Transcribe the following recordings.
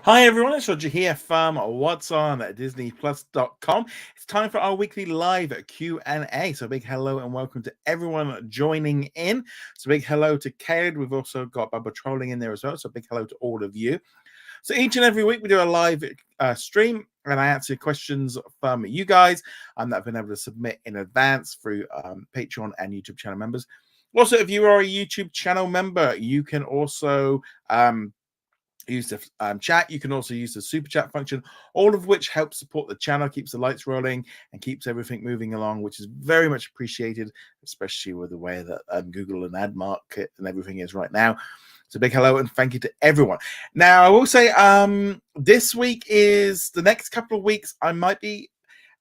Hi everyone, it's Roger here from What's On at DisneyPlus.com. It's time for our weekly live Q&A. So big hello and welcome to everyone joining in. So big hello to Caleb. We've also got Bubba Trolling in there as well. So big hello to all of you. So each and every week we do a live stream and I answer questions from you guys that have been able to submit in advance through Patreon and YouTube channel members. Also, if you are a YouTube channel member, you can also use the chat. You can also use the super chat function, all of which helps support the channel, keeps the lights rolling, and keeps everything moving along, which is very much appreciated, especially with the way that Google and ad market and everything is right now. So big hello and thank you to everyone. Now, I will say this week is the next couple of weeks. I might be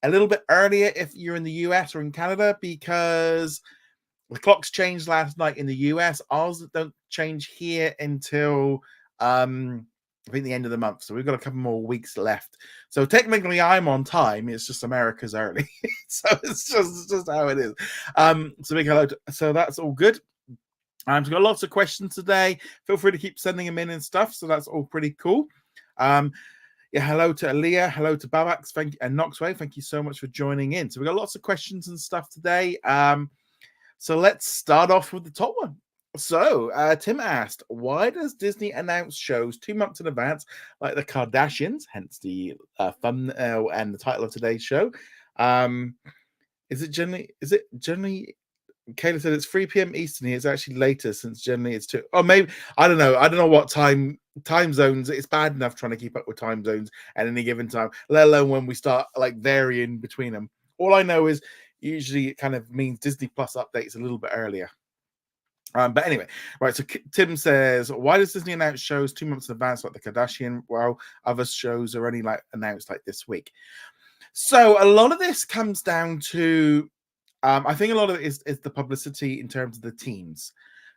a little bit earlier if you're in the US or in Canada because the clocks changed last night in the US. Ours don't change here until I think the end of the month. So we've got a couple more weeks left. So technically I'm on time. It's just America's early. So it's just how it is. So big hello. So that's all good. I've got lots of questions today. Feel free to keep sending them in and stuff. So that's all pretty cool. Yeah, hello to Aaliyah, hello to Babax, thank you, and Knoxway. Thank you so much for joining in. So we've got lots of questions and stuff today. So let's start off with the top one. So Tim asked, why does Disney announce shows 2 months in advance, like the Kardashians, hence the thumbnail and the title of today's show? Is it generally Kayla said it's 3 p.m. Eastern here. It's actually later since generally it's 2. Oh, maybe I don't know what time zones. It's bad enough trying to keep up with time zones at any given time, let alone when we start like varying between them. All I know is usually it kind of means Disney Plus updates a little bit earlier. But anyway, right. So Tim says, why does Disney announce shows 2 months in advance like the Kardashian, while other shows are only like announced like this week? So a lot of this comes down to, I think a lot of it is the publicity in terms of the teams.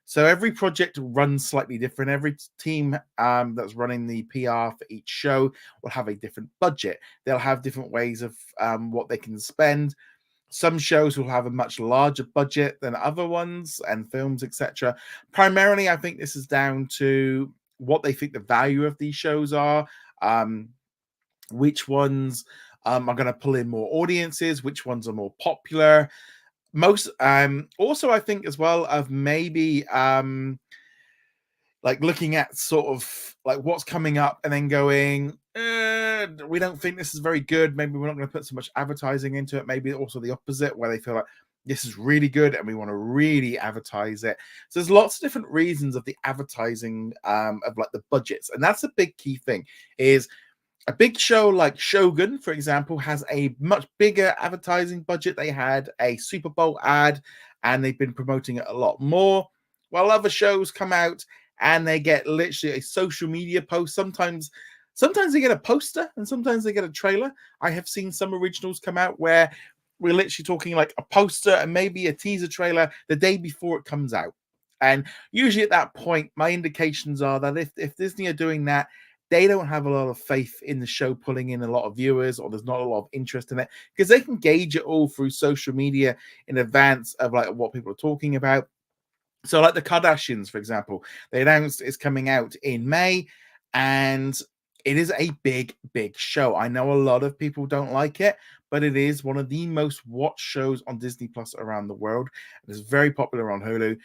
So every project runs slightly different. Every team that's running the PR for each show will have a different budget. They'll have different ways of what they can spend. Some shows will have a much larger budget than other ones and films, etc. Primarily, I think this is down to what they think the value of these shows are, which ones are going to pull in more audiences, which ones are more popular. Most also, I think as well of maybe like looking at sort of like what's coming up and then going, we don't think this is very good. Maybe we're not going to put so much advertising into it. Maybe also the opposite, where they feel like this is really good and we want to really advertise it. So there's lots of different reasons of the advertising of like the budgets. And that's a big key thing is a big show like Shogun, for example, has a much bigger advertising budget. They had a Super Bowl ad and they've been promoting it a lot more. While other shows come out and they get literally a social media post. Sometimes they get a poster and sometimes they get a trailer. I have seen some originals come out where we're literally talking like a poster and maybe a teaser trailer the day before it comes out. And usually at that point, my indications are that if Disney are doing that, they don't have a lot of faith in the show pulling in a lot of viewers, or there's not a lot of interest in it, because they can gauge it all through social media in advance of like what people are talking about. So like the Kardashians, for example, they announced it's coming out in May, and it is a big show. I know a lot of people don't like it, but it is one of the most watched shows on Disney Plus around the world. It's very popular on Hulu.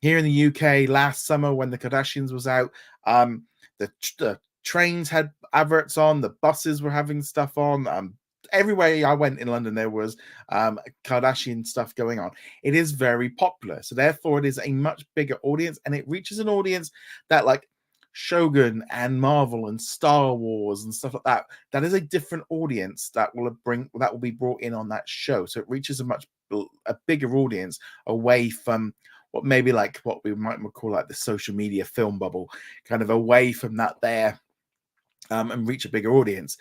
Here in the UK last summer when the Kardashians was out, the trains had adverts on, the buses were having stuff on. Everywhere I went in London, there was Kardashian stuff going on. It is very popular. So therefore, it is a much bigger audience, and it reaches an audience that like Shogun and Marvel and Star Wars and stuff like that. That is a different audience that will be brought in on that show. So it reaches a bigger audience away from what maybe like what we might call like the social media film bubble, kind of away from that there. And reach a bigger audience.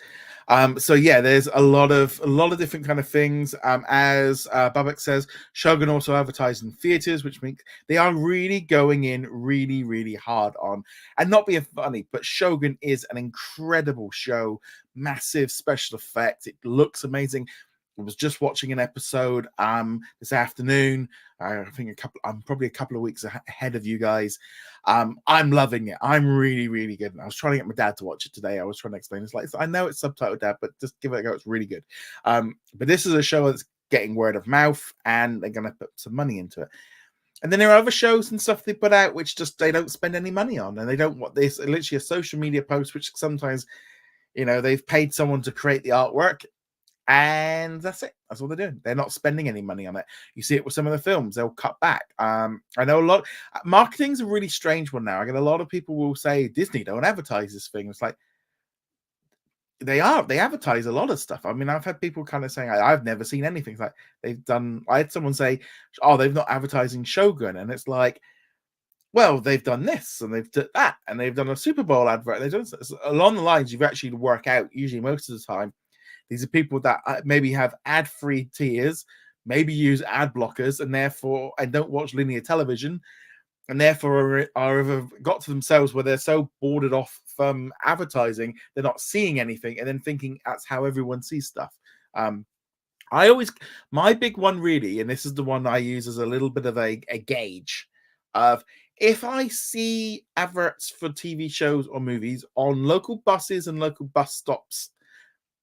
So yeah, there's a lot of different kind of things. As Babak says, Shogun also advertised in theaters, which means they are really going in really hard on, and not being funny, but Shogun is an incredible show, massive special effects. It looks amazing. was just watching an episode this afternoon. I think I'm probably a couple of weeks ahead of you guys. I'm loving it. I'm really, really good. And I was trying to get my dad to watch it today. I was trying to explain. It's like, I know it's subtitled, Dad, but just give it a go. It's really good. But this is a show that's getting word of mouth, and they're going to put some money into it. And then there are other shows and stuff they put out which just they don't spend any money on, and they don't want this. Literally a social media post, which sometimes, they've paid someone to create the artwork, and that's it. That's all they're doing. They're not spending any money on it. You see it with some of the films; they'll cut back. I know a lot. Marketing's a really strange one now. I get a lot of people will say Disney don't advertise this thing. It's like they advertise a lot of stuff. I mean, I've had people kind of saying I've never seen anything. It's like they've done. I had someone say, "Oh, they've not advertising Shogun," and it's like, well, they've done this and they've done that, and they've done a Super Bowl advert. They've done along the lines you've actually work out. Usually, most of the time, these are people that maybe have ad-free tiers, maybe use ad blockers, and therefore don't watch linear television, and therefore are got to themselves where they're so boarded off from advertising, they're not seeing anything, and then thinking that's how everyone sees stuff. My big one really, and this is the one I use as a little bit of a gauge of if I see adverts for TV shows or movies on local buses and local bus stops,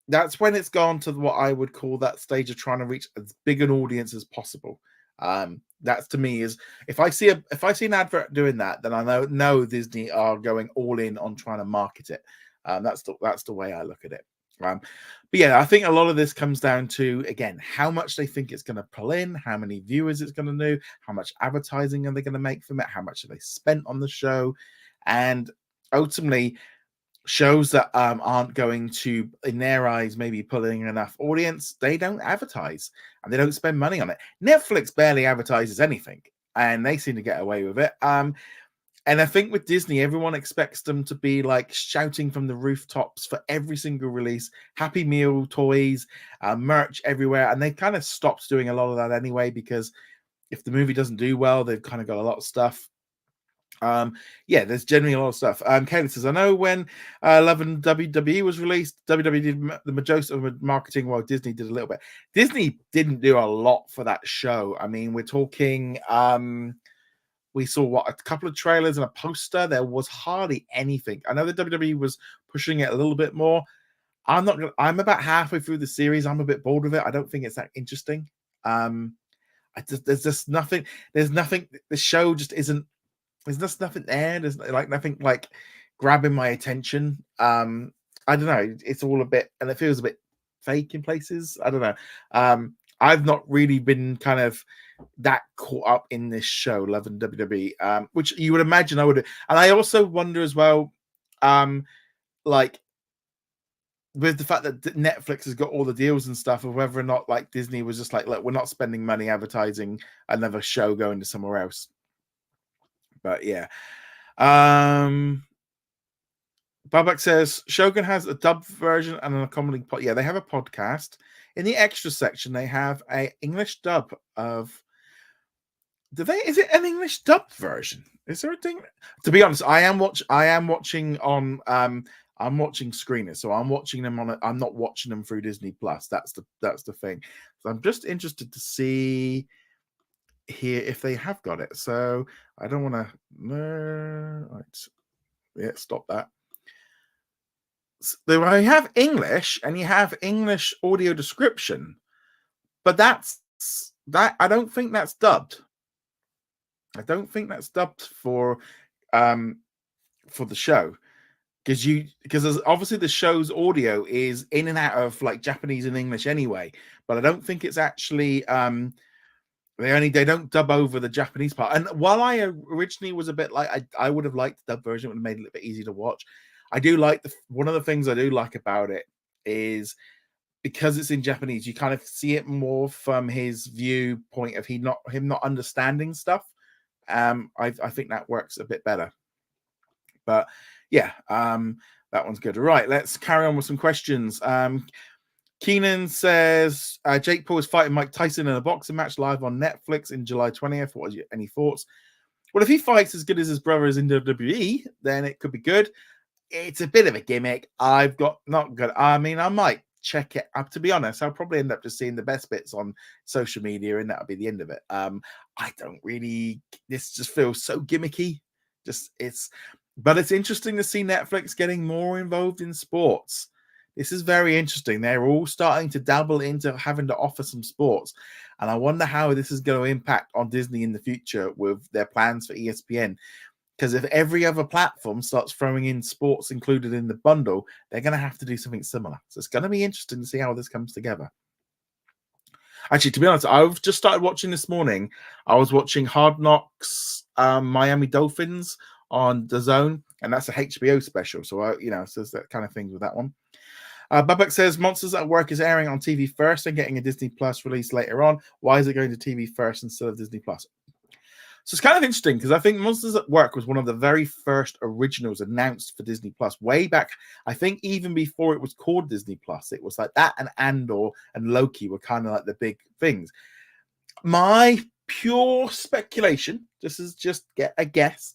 that's when it's gone to what I would call that stage of trying to reach as big an audience as possible. That's to me is if I see an advert doing that, then I know Disney are going all in on trying to market it. That's the way I look at it. But yeah, I think a lot of this comes down to, again, how much they think it's going to pull in, how many viewers it's going to do, how much advertising are they going to make from it, how much have they spent on the show, and ultimately shows that aren't going to, in their eyes, maybe pulling enough audience, they don't advertise and they don't spend money on it. Netflix barely advertises anything, and they seem to get away with it. And I think with Disney, everyone expects them to be like shouting from the rooftops for every single release, Happy Meal toys, merch everywhere. And they kind of stopped doing a lot of that anyway, because if the movie doesn't do well, they've kind of got a lot of stuff. Yeah, there's generally a lot of stuff. Kayla says, I know when Love and WWE was released, WWE did the majority of marketing while Disney did a little bit. Disney didn't do a lot for that show. I mean, we're talking... we saw a couple of trailers and a poster. There was hardly anything. I know the WWE was pushing it a little bit more. I'm about halfway through the series. I'm a bit bored with it. I don't think it's that interesting. There's just nothing. There's nothing. The show just isn't. There's just nothing there. There's like nothing like grabbing my attention. I don't know. It's all a bit, and it feels a bit fake in places. I don't know. I've not really been kind of that caught up in this show, Love and WWE, which you would imagine I would. And I also wonder as well, like with the fact that Netflix has got all the deals and stuff, of whether or not like Disney was just like, look, we're not spending money advertising another show going to somewhere else. But yeah. Babak says Shogun has a dubbed version and a comedy pod. Yeah, they have a podcast. In the extra section, they have a English dub of. Is it an English dubbed version? Is there a thing? To be honest, I am watching on. I'm watching screeners, so I'm watching them on. I'm not watching them through Disney Plus. That's the thing. So I'm just interested to see here if they have got it. So I don't want to. Right. Yeah, stop that. So I have English, and you have English audio description, but that. I don't think that's dubbed. I don't think that's dubbed for the show, because obviously the show's audio is in and out of like Japanese and English anyway, but I don't think it's actually they don't dub over the Japanese part. And while I originally was a bit like I would have liked the dub version, it would have made it a little bit easier to watch. I do like one of the things I do like about it is because it's in Japanese, you kind of see it more from his viewpoint of him not understanding stuff. I think that works a bit better. But yeah, that one's good. All right, let's carry on with some questions. Keenan says Jake Paul is fighting Mike Tyson in a boxing match live on Netflix in July 20th. What are any thoughts? Well, if he fights as good as his brother is in WWE, then it could be good. It's a bit of a gimmick. I mean, I might check it up. To be honest, I'll probably end up just seeing the best bits on social media, and that'll be the end of it. I don't really. This just feels so gimmicky. But it's interesting to see Netflix getting more involved in sports. This is very interesting. They're all starting to dabble into having to offer some sports. And I wonder how this is going to impact on Disney in the future with their plans for ESPN. Because if every other platform starts throwing in sports included in the bundle, they're going to have to do something similar. So it's going to be interesting to see how this comes together. Actually, to be honest, I've just started watching this morning. I was watching Hard Knocks, Miami Dolphins on the Zone, and that's a HBO special. So, so there's that kind of thing with that one. Babak says Monsters at Work is airing on TV first and getting a Disney Plus release later on. Why is it going to TV first instead of Disney Plus? So it's kind of interesting because I think Monsters at Work was one of the very first originals announced for Disney Plus way back. I think even before it was called Disney Plus, it was like that, and Andor and Loki were kind of like the big things. My pure speculation, this is just a guess.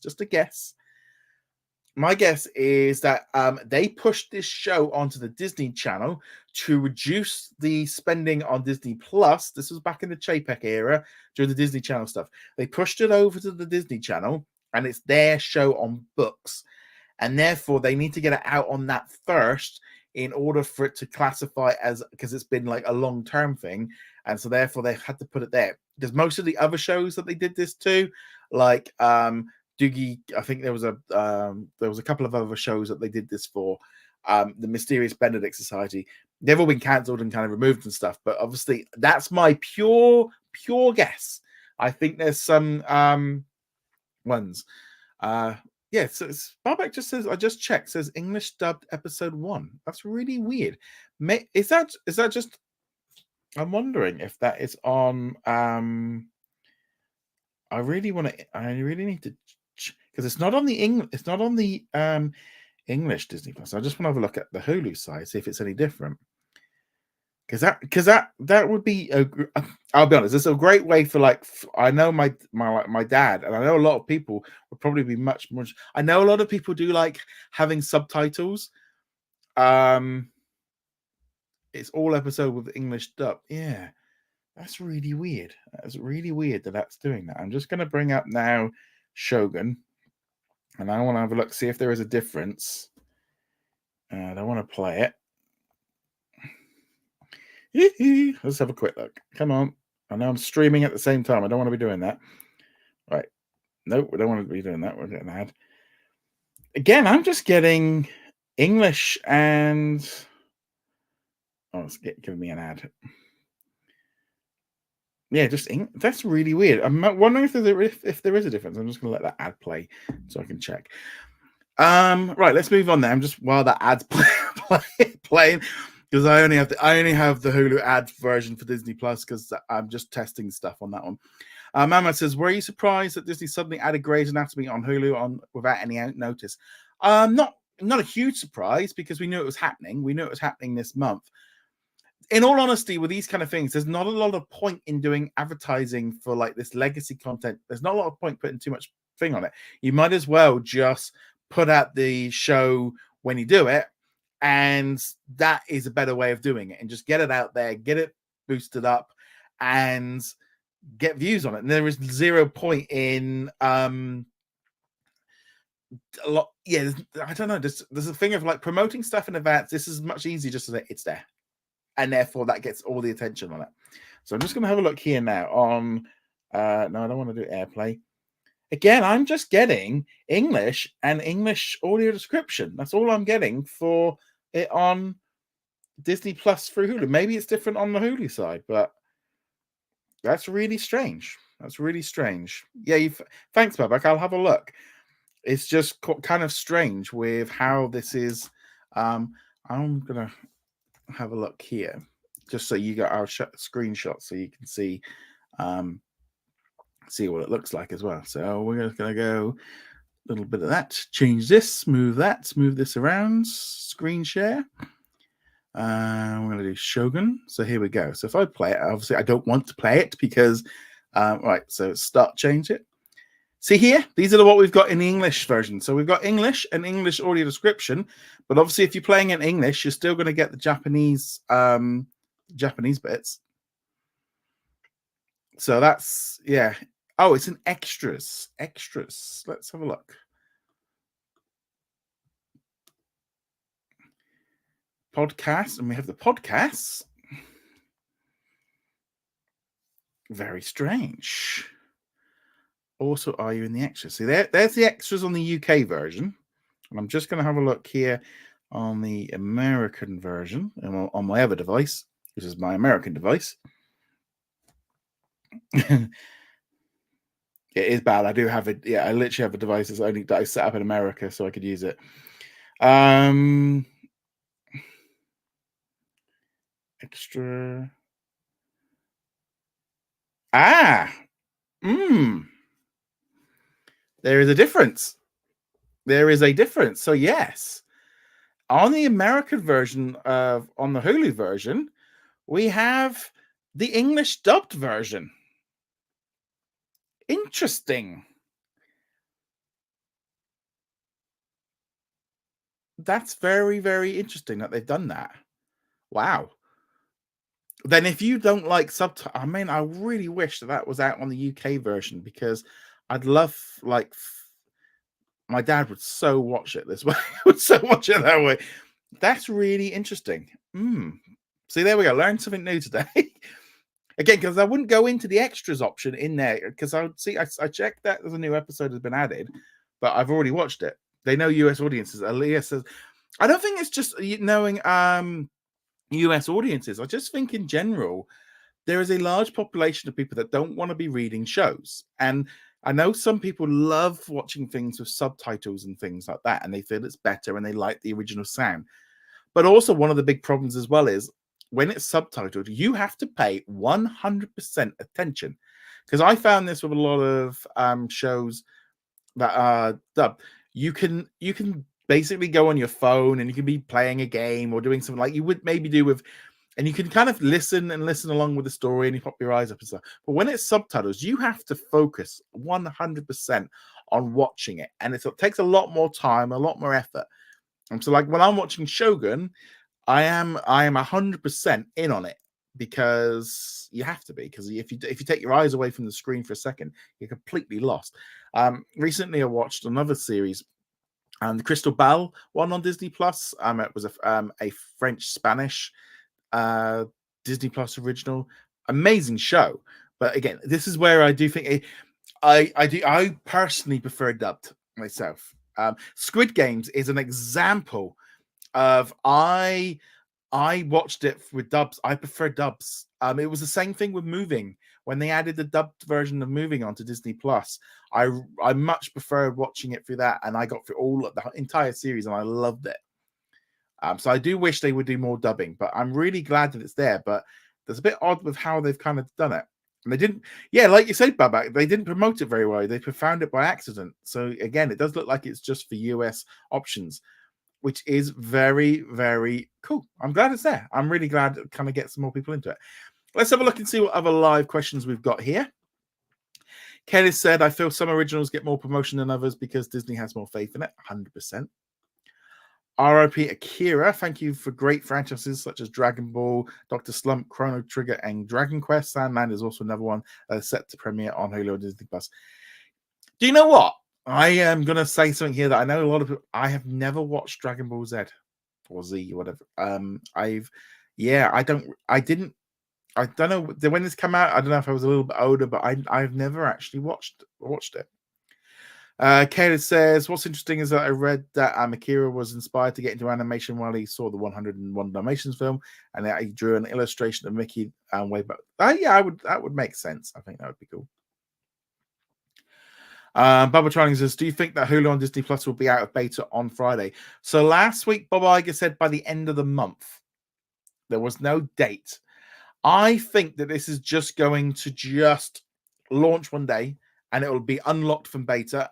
My guess is that they pushed this show onto the Disney Channel to reduce the spending on Disney Plus. This was back in the Chapek era during the Disney Channel stuff. They pushed it over to the Disney Channel, and it's their show on books. And therefore, they need to get it out on that first in order for it to classify as, because it's been like a long-term thing. And so therefore, they had to put it there. Because most of the other shows that they did this to, like Doogie, I think there was a couple of other shows that they did this for. The Mysterious Benedict Society, they've all been cancelled and kind of removed and stuff. But obviously, that's my pure guess. I think there's some ones. Yeah, so Barbek just says, I just checked, says English dubbed episode 1. That's really weird. Is that just? I'm wondering if that is on. I really need to, because it's not on the English Disney Plus. I just want to have a look at the Hulu side, see if it's any different. Because that would be I'll be honest, it's a great way for, like, I know my dad, and I know a lot of people would probably be much more. I know a lot of people do like having subtitles. It's all episode with English dub. Yeah. That's really weird. That's really weird that's doing that. I'm just going to bring up now Shogun, and I want to have a look, see if there is a difference. I don't want to play it. Let's have a quick look. Come on. I know I'm streaming at the same time. I don't want to be doing that. Right. Nope, we don't want to be doing that. We're getting an ad. Again, I'm just getting English and... Oh, it's giving me an ad. Yeah, that's really weird. I'm wondering if there is a difference. I'm just going to let that ad play so I can check. Right, let's move on there. I'm just, while that ad's playing, because I only have the Hulu ad version for Disney Plus, because I'm just testing stuff on that one. Mama says, were you surprised that Disney suddenly added Grey's Anatomy on Hulu without any notice? Not a huge surprise, because we knew it was happening. We knew it was happening this month. In all honesty, with these kind of things, there's not a lot of point in doing advertising for like this legacy content. There's not a lot of point putting too much thing on it. You might as well just put out the show when you do it, and that is a better way of doing it. And just get it out there, get it boosted up, and get views on it. And there is zero point in a lot. Yeah, I don't know. There's a thing of like promoting stuff in advance. This is much easier just to say it's there. And therefore, that gets all the attention on it. So I'm just going to have a look here now on... no, I don't want to do AirPlay. Again, I'm just getting English and English audio description. That's all I'm getting for it on Disney Plus through Hulu. Maybe it's different on the Hulu side, but that's really strange. That's really strange. Yeah, thanks, Babak. I'll have a look. It's just kind of strange with how this is. I'm going to have a look here, just so you got our screenshot, so you can see what it looks like as well. So we're just going to go a little bit of that, change this, move this around, screen share. We're going to do Shogun. So here we go. So if I play it, obviously I don't want to play it because right, so change it. See here, these are what we've got in the English version. So we've got English and English audio description, but obviously if you're playing in English, you're still going to get the Japanese bits. So that's, yeah. Oh, it's in extras. Extras. Let's have a look. Podcast, and we have the podcasts. Very strange. Also, are you in the extras? See, there's the extras on the UK version. And I'm just going to have a look here on the American version and on my other device, which is my American device. It is bad. I do have it. Yeah, I literally have a device that's only that I set up in America so I could use it. Extra. There is a difference. There is a difference. So yes, on the American version on the Hulu version, we have the English dubbed version. Interesting. That's very, very interesting that they've done that. Wow. Then if you don't like subtitle, I mean, I really wish that was out on the UK version, because I'd love, like, my dad would so watch it this way. Would so watch it that way. That's really interesting. See, there we go. Learned something new today. Again, because I wouldn't go into the extras option in there, because I would see, I checked that there's a new episode has been added, but I've already watched it. They know US audiences. Aaliyah says, I don't think it's just knowing US audiences. I just think in general, there is a large population of people that don't want to be reading shows. And I know some people love watching things with subtitles and things like that, and they feel it's better and they like the original sound. But also, one of the big problems as well is when it's subtitled, you have to pay 100% attention. Because I found this with a lot of shows that are dubbed. You can basically go on your phone and you can be playing a game or doing something like you would maybe do with, and you can kind of listen along with the story and you pop your eyes up and stuff. But when it's subtitles, you have to focus 100% on watching it, and it takes a lot more time, a lot more effort. And so, like when I'm watching Shogun, I am 100% in on it, because you have to be, because if you take your eyes away from the screen for a second, you're completely lost. Recently, I watched another series, the Crystal Bell one on Disney Plus. It was a French-Spanish Disney Plus original. Amazing show. But again, this is where I do think I personally prefer dubbed myself. Squid Games is an example of I watched it with dubs. I prefer dubs. It was the same thing with Moving. When they added the dubbed version of Moving onto Disney Plus, I much preferred watching it through that, and I got through all of the entire series, and I loved it. So I do wish they would do more dubbing, but I'm really glad that it's there. But there's a bit odd with how they've kind of done it. And they didn't, yeah, like you said, Babak, they didn't promote it very well. They found it by accident. So again, it does look like it's just for US options, which is very, very cool. I'm glad it's there. I'm really glad it kind of gets some more people into it. Let's have a look and see what other live questions we've got here. Kelly said, I feel some originals get more promotion than others because Disney has more faith in it. 100%. RIP Akira, thank you for great franchises such as Dragon Ball, Dr. Slump, Chrono Trigger, and Dragon Quest. Sandman is also another one set to premiere on Hulu or Disney Plus. Do you know what? I am going to say something here that I know a lot of people. I have never watched Dragon Ball Z or Z or whatever. I don't know when this came out. I don't know if I was a little bit older, but I've never actually watched it. Caleb says, what's interesting is that I read that Akira was inspired to get into animation while he saw the 101 Dalmatians film, and he drew an illustration of Mickey way back. Yeah, that would make sense. I think that would be cool. Bubba Trining says, do you think that Hulu on Disney Plus will be out of beta on Friday? So last week, Bob Iger said by the end of the month. There was no date. I think that this is just going to just launch one day and it will be unlocked from beta.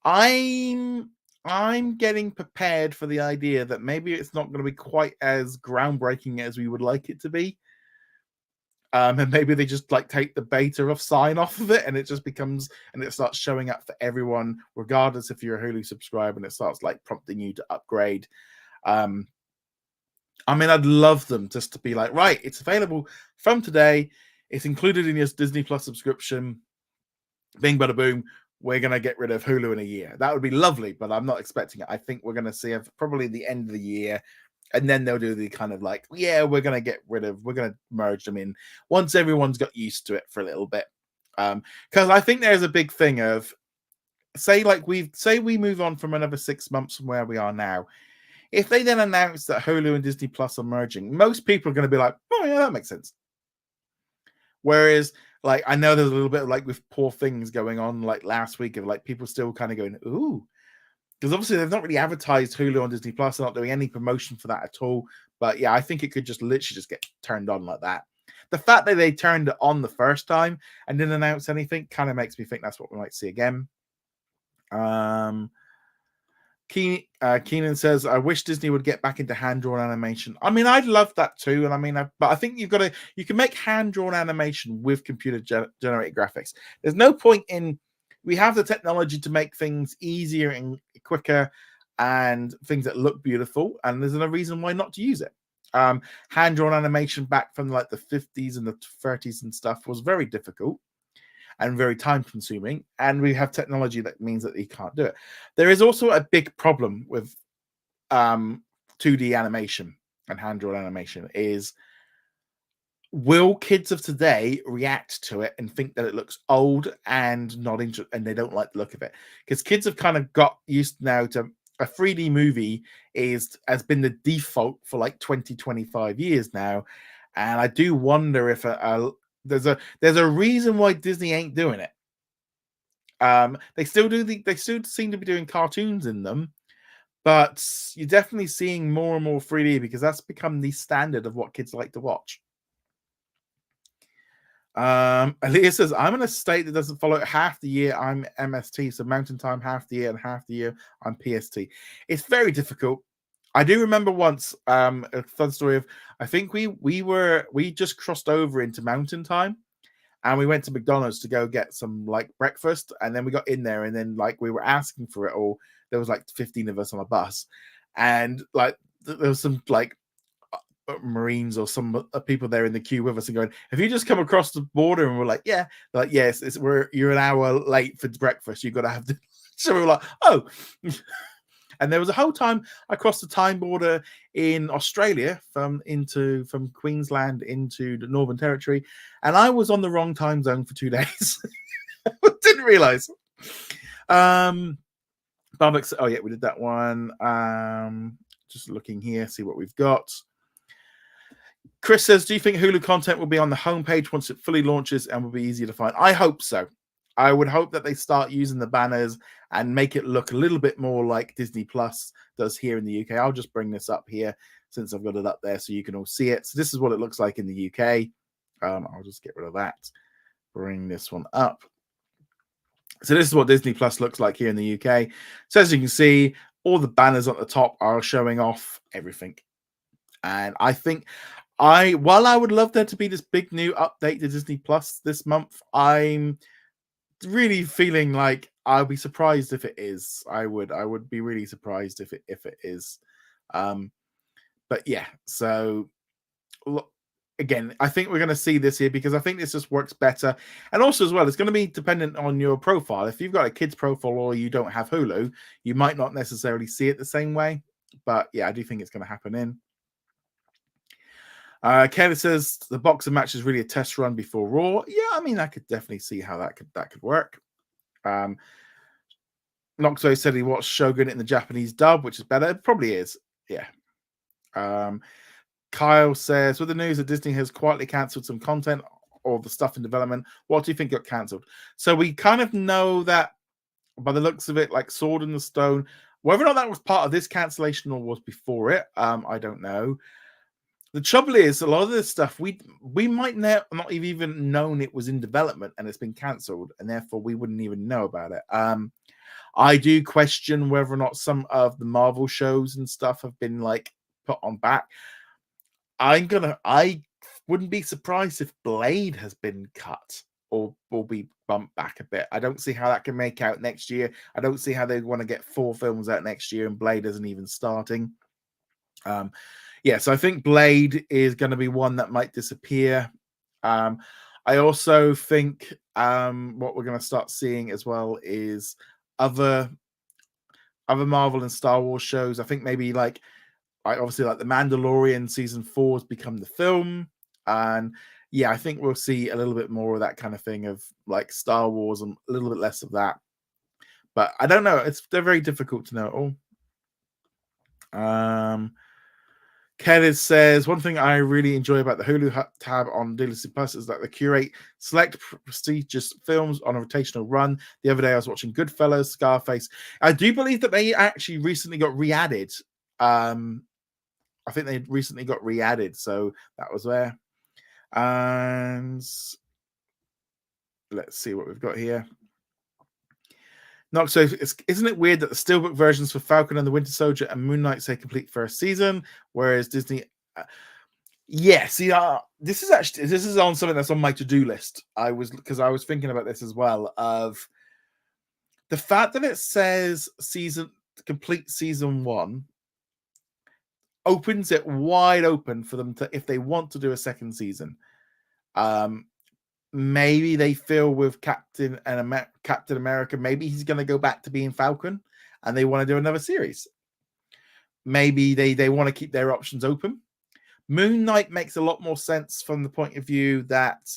I'm getting prepared for the idea that maybe it's not going to be quite as groundbreaking as we would like it to be. And maybe they just like take the beta of sign off of it, and it just becomes, and it starts showing up for everyone, regardless if you're a Hulu subscriber, and it starts like prompting you to upgrade. I mean, I'd love them just to be like, right, it's available from today. It's included in your Disney Plus subscription. Bing, bada boom. We're going to get rid of Hulu in a year. That would be lovely, but I'm not expecting it. I think we're going to see it probably the end of the year. And then they'll do the kind of like, yeah, we're going to merge them in once everyone's got used to it for a little bit. Because I think there's a big thing of, say we move on from another 6 months from where we are now. If they then announce that Hulu and Disney Plus are merging, most people are going to be like, oh, yeah, that makes sense. Whereas, like, I know there's a little bit of, like, with Poor Things going on, like, last week, of, like, people still kind of going, ooh. Because obviously they've not really advertised Hulu on Disney Plus. They're not doing any promotion for that at all. But, yeah, I think it could just literally just get turned on like that. The fact that they turned it on the first time and didn't announce anything kind of makes me think that's what we might see again. Keenan says, I wish Disney would get back into hand-drawn animation. I mean, I'd love that too. And I mean, but I think you can make hand-drawn animation with computer generated graphics. There's no point in, we have the technology to make things easier and quicker and things that look beautiful. And there's no reason why not to use it. Hand-drawn animation back from like the 50s and the 30s and stuff was very difficult and very time consuming, and we have technology that means that you can't do it. There is also a big problem with 2D animation and hand-drawn animation is, will kids of today react to it and think that it looks old and not interested, and they don't like the look of it? Because kids have kind of got used now to a 3D movie has been the default for like 25 years now, and I do wonder if there's a reason why Disney ain't doing it. They still seem to be doing cartoons in them, but you're definitely seeing more and more 3D because that's become the standard of what kids like to watch. Aaliyah says, I'm in a state that doesn't follow half the year I'm MST, so Mountain Time half the year, and half the year I'm PST. It's very difficult. I do remember once a fun story of, I think we just crossed over into Mountain Time, and we went to McDonald's to go get some like breakfast, and then we got in there, and then like we were asking for it all. There was like 15 of us on a bus, and like there was some like Marines or some people there in the queue with us and going, have you just come across the border? And we're like, yeah. They're like, yes, you're an hour late for breakfast. You've got to have to. So we were like, oh. And there was a whole time I crossed the time border in Australia from Queensland into the Northern Territory, and I was on the wrong time zone for 2 days. Didn't realize. Barbix, oh yeah, we did that one. Just looking here, see what we've got. Chris says, do you think Hulu content will be on the homepage once it fully launches and will be easier to find? I hope so. I would hope that they start using the banners and make it look a little bit more like Disney Plus does here in the UK. I'll just bring this up here since I've got it up there so you can all see it. So this is what it looks like in the UK. I'll just get rid of that. Bring this one up. So this is what Disney Plus looks like here in the UK. So as you can see, all the banners at the top are showing off everything. And I think while I would love there to be this big new update to Disney Plus this month, I'm really feeling like I'll be surprised if it is. I would be really surprised if it is. But yeah, so look, again, I think we're going to see this here because I think this just works better. And also as well, it's going to be dependent on your profile. If you've got a kid's profile or you don't have Hulu, you might not necessarily see it the same way. But yeah, I do think it's going to happen in. Kevin says the boxing match is really a test run before Raw. Yeah, I mean, I could definitely see how that could work. Noxo said he watched Shogun in the Japanese dub, which is better. It probably is. Yeah. Kyle says, with the news that Disney has quietly cancelled some content or the stuff in development, what do you think got cancelled? So we kind of know that by the looks of it, like Sword in the Stone, whether or not that was part of this cancellation or was before it, I don't know. The trouble is, a lot of this stuff we might not even known it was in development and it's been cancelled, and therefore we wouldn't even know about it. I do question whether or not some of the Marvel shows and stuff have been like put on back. I wouldn't be surprised if Blade has been cut or will be bumped back a bit. I don't see how that can make out next year. I don't see how they want to get 4 films out next year, and Blade isn't even starting. Yeah, so I think Blade is going to be one that might disappear. I also think what we're going to start seeing as well is other Marvel and Star Wars shows. I think maybe like obviously like the Mandalorian season 4 has become the film, and yeah, I think we'll see a little bit more of that kind of thing of like Star Wars and a little bit less of that. But I don't know. They're very difficult to know at all. Kenneth says, one thing I really enjoy about the Hulu tab on Disney Plus is that they curate select prestigious films on a rotational run. The other day I was watching Goodfellas, Scarface. I do believe that they actually recently got re-added. I think they recently got re-added, so that was there. And let's see what we've got here. Not so. Isn't it weird that the steelbook versions for Falcon and the Winter Soldier and Moon Knight say complete first season, whereas Disney? Yeah, see, this is on something that's on my to-do list. I was thinking about this as well, of the fact that it says complete season 1 opens it wide open for them to, if they want to do a second season. Maybe they feel with Captain America, maybe he's going to go back to being Falcon and they want to do another series. Maybe they want to keep their options open. Moon Knight makes a lot more sense from the point of view that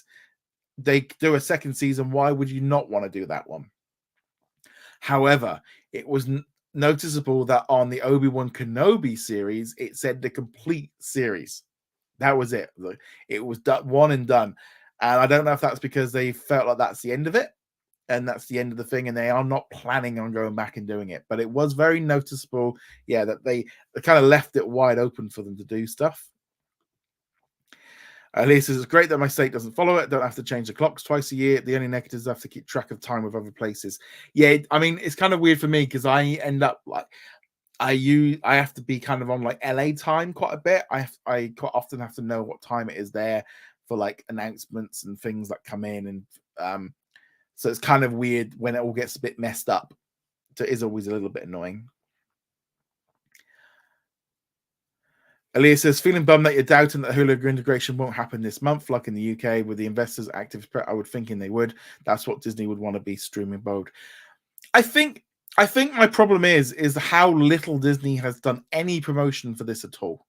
they do a second season. Why would you not want to do that one? However, it was noticeable that on the Obi-Wan Kenobi series, it said the complete series. That was it. It was one and done. And I don't know if that's because they felt like that's the end of it and that's the end of the thing, and they are not planning on going back and doing it. But it was very noticeable, yeah, that they kind of left it wide open for them to do stuff. Elise says, it's great that my state doesn't follow it. Don't have to change the clocks twice a year. The only negatives, I have to keep track of time with other places. Yeah, I mean, it's kind of weird for me because I end up like, I have to be kind of on like LA time quite a bit. I quite often have to know what time it is there for like announcements and things that come in, and so it's kind of weird when it all gets a bit messed up. So it is always a little bit annoying. Elias says, feeling bummed that you're doubting that Hulu integration won't happen this month, like in the UK with the investors active. I would thinking they would. That's what Disney would want to be streaming mode. I think my problem is how little Disney has done any promotion for this at all.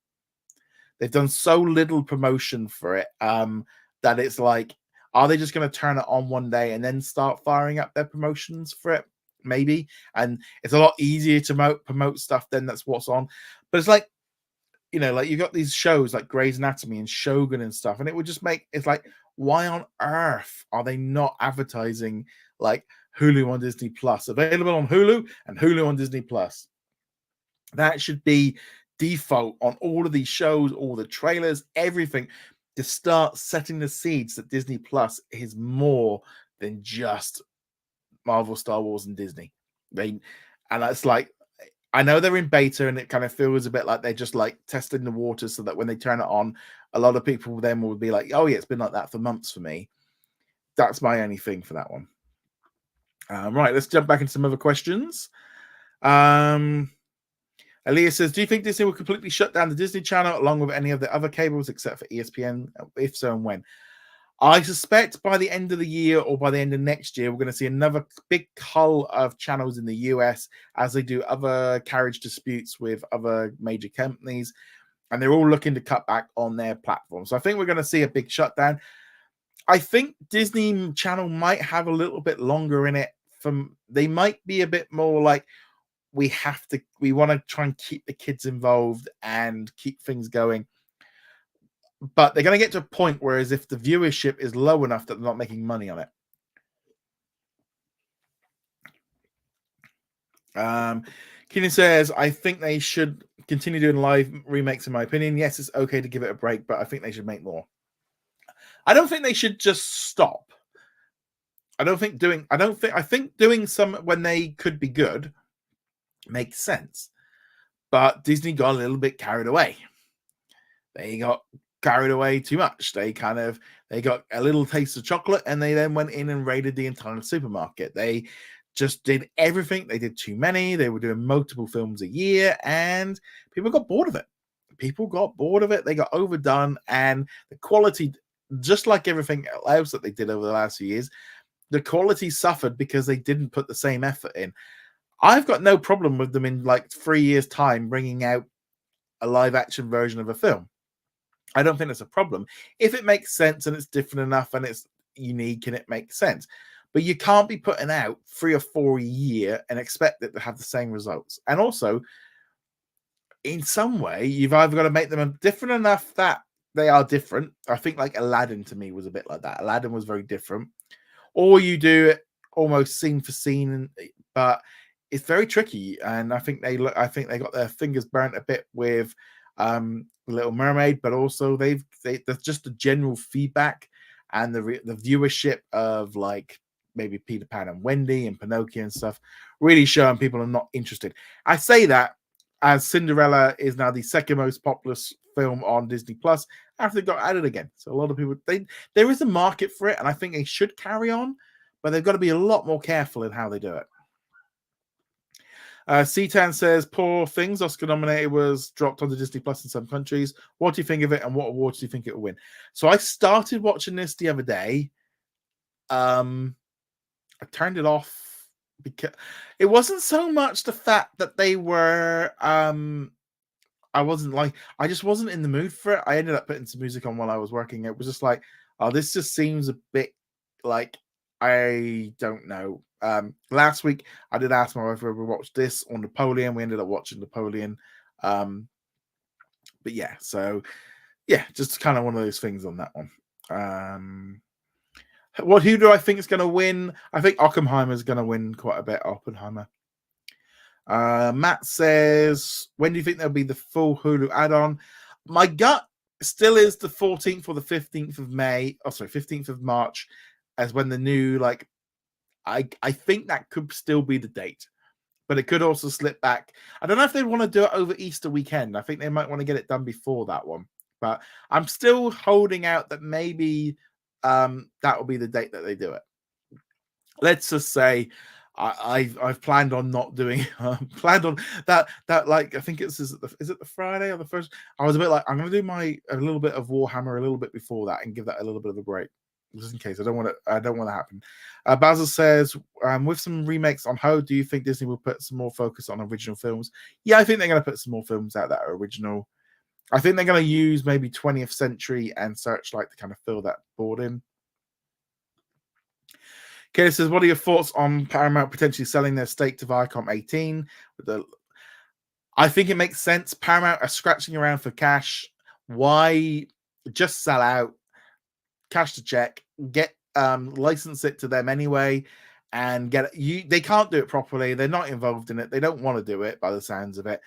They've done so little promotion for it that it's like, are they just going to turn it on one day and then start firing up their promotions for it? Maybe. And it's a lot easier to promote stuff then that's what's on. But it's like, you know, like you got these shows like Grey's Anatomy and Shogun and stuff, and it would just make it's like, why on earth are they not advertising like Hulu on Disney Plus, available on Hulu and Hulu on Disney Plus? That should be default on all of these shows, all the trailers, everything, to start setting the seeds that Disney Plus is more than just Marvel, Star Wars, and Disney. And that's like, I know they're in beta and it kind of feels a bit like they're just like testing the waters so that when they turn it on, a lot of people then will be like, oh yeah, it's been like that for months for me. That's my only thing for that one. Right, let's jump back into some other questions. Elias says, do you think Disney will completely shut down the Disney Channel along with any of the other cables except for ESPN? If so, and when? I suspect by the end of the year or by the end of next year, we're going to see another big cull of channels in the US as they do other carriage disputes with other major companies. And they're all looking to cut back on their platform. So I think we're going to see a big shutdown. I think Disney Channel might have a little bit longer in it. They might be a bit more like, we want to try and keep the kids involved and keep things going. But they're going to get to a point where, as if the viewership is low enough that they're not making money on it. Keenan says, I think they should continue doing live remakes, in my opinion. Yes, it's okay to give it a break, but I think they should make more. I don't think they should just stop. I think doing some when they could be good makes sense. But Disney got a little bit carried away. They got carried away too much. They got a little taste of chocolate, and they then went in and raided the entire supermarket. They just did everything. They did too many. They were doing multiple films a year, and people got bored of it. They got overdone, and the quality, just like everything else that they did over the last few years, the quality suffered because they didn't put the same effort in. I've got no problem with them in like 3 years' time bringing out a live action version of a film. I don't think that's a problem if it makes sense and it's different enough and it's unique and it makes sense. But you can't be putting out 3 or 4 a year and expect it to have the same results. And also, in some way, you've either got to make them different enough that they are different. I think like Aladdin to me was a bit like that. Aladdin was very different. Or you do it almost scene for scene, but it's very tricky. And I think they got their fingers burnt a bit with Little Mermaid, but also there's just the general feedback and the viewership of like maybe Peter Pan and Wendy and Pinocchio and stuff really showing people are not interested. I say that as Cinderella is now the second most popular film on Disney Plus after it got added again. So a lot of people, there is a market for it, and I think they should carry on, but they've got to be a lot more careful in how they do it. Citan says, Poor Things, Oscar nominated, was dropped onto Disney Plus in some countries. What do you think of it, and what awards do you think it will win? So I started watching this the other day. I turned it off because it wasn't so much the fact that they were I just wasn't in the mood for it. I ended up putting some music on while I was working. It was just like, oh, this just seems a bit like, I don't know. Last week I did ask my wife if we watched this or Napoleon. We ended up watching Napoleon. But yeah, so yeah, just kind of one of those things on that one. Who do I think is going to win? I think Oppenheimer is going to win quite a bit. Oppenheimer. Matt says, when do you think there'll be the full Hulu add-on? My gut still is the 14th or the 15th of May. Oh, sorry, 15th of March as when the new, like, I think that could still be the date, but it could also slip back. I don't know if they want to do it over Easter weekend. I think they might want to get it done before that one, but I'm still holding out that maybe that will be the date that they do it. Let's just say I've planned on not doing planned on that like I think is it the Friday or the first. I was a bit like, I'm going to do a little bit of Warhammer a little bit before that and give that a little bit of a break just in case. I don't want to happen. Basil says, with some remakes on hold, do you think Disney will put some more focus on original films? Yeah, I think they're going to put some more films out that are original. I think they're going to use maybe 20th Century and Searchlight to kind of fill that board in. Katie says, what are your thoughts on Paramount potentially selling their stake to Viacom 18? I think it makes sense. Paramount are scratching around for cash. Why just sell out, cash the check, get license it to them anyway, and they can't do it properly. They're not involved in it. They don't want to do it by the sounds of it.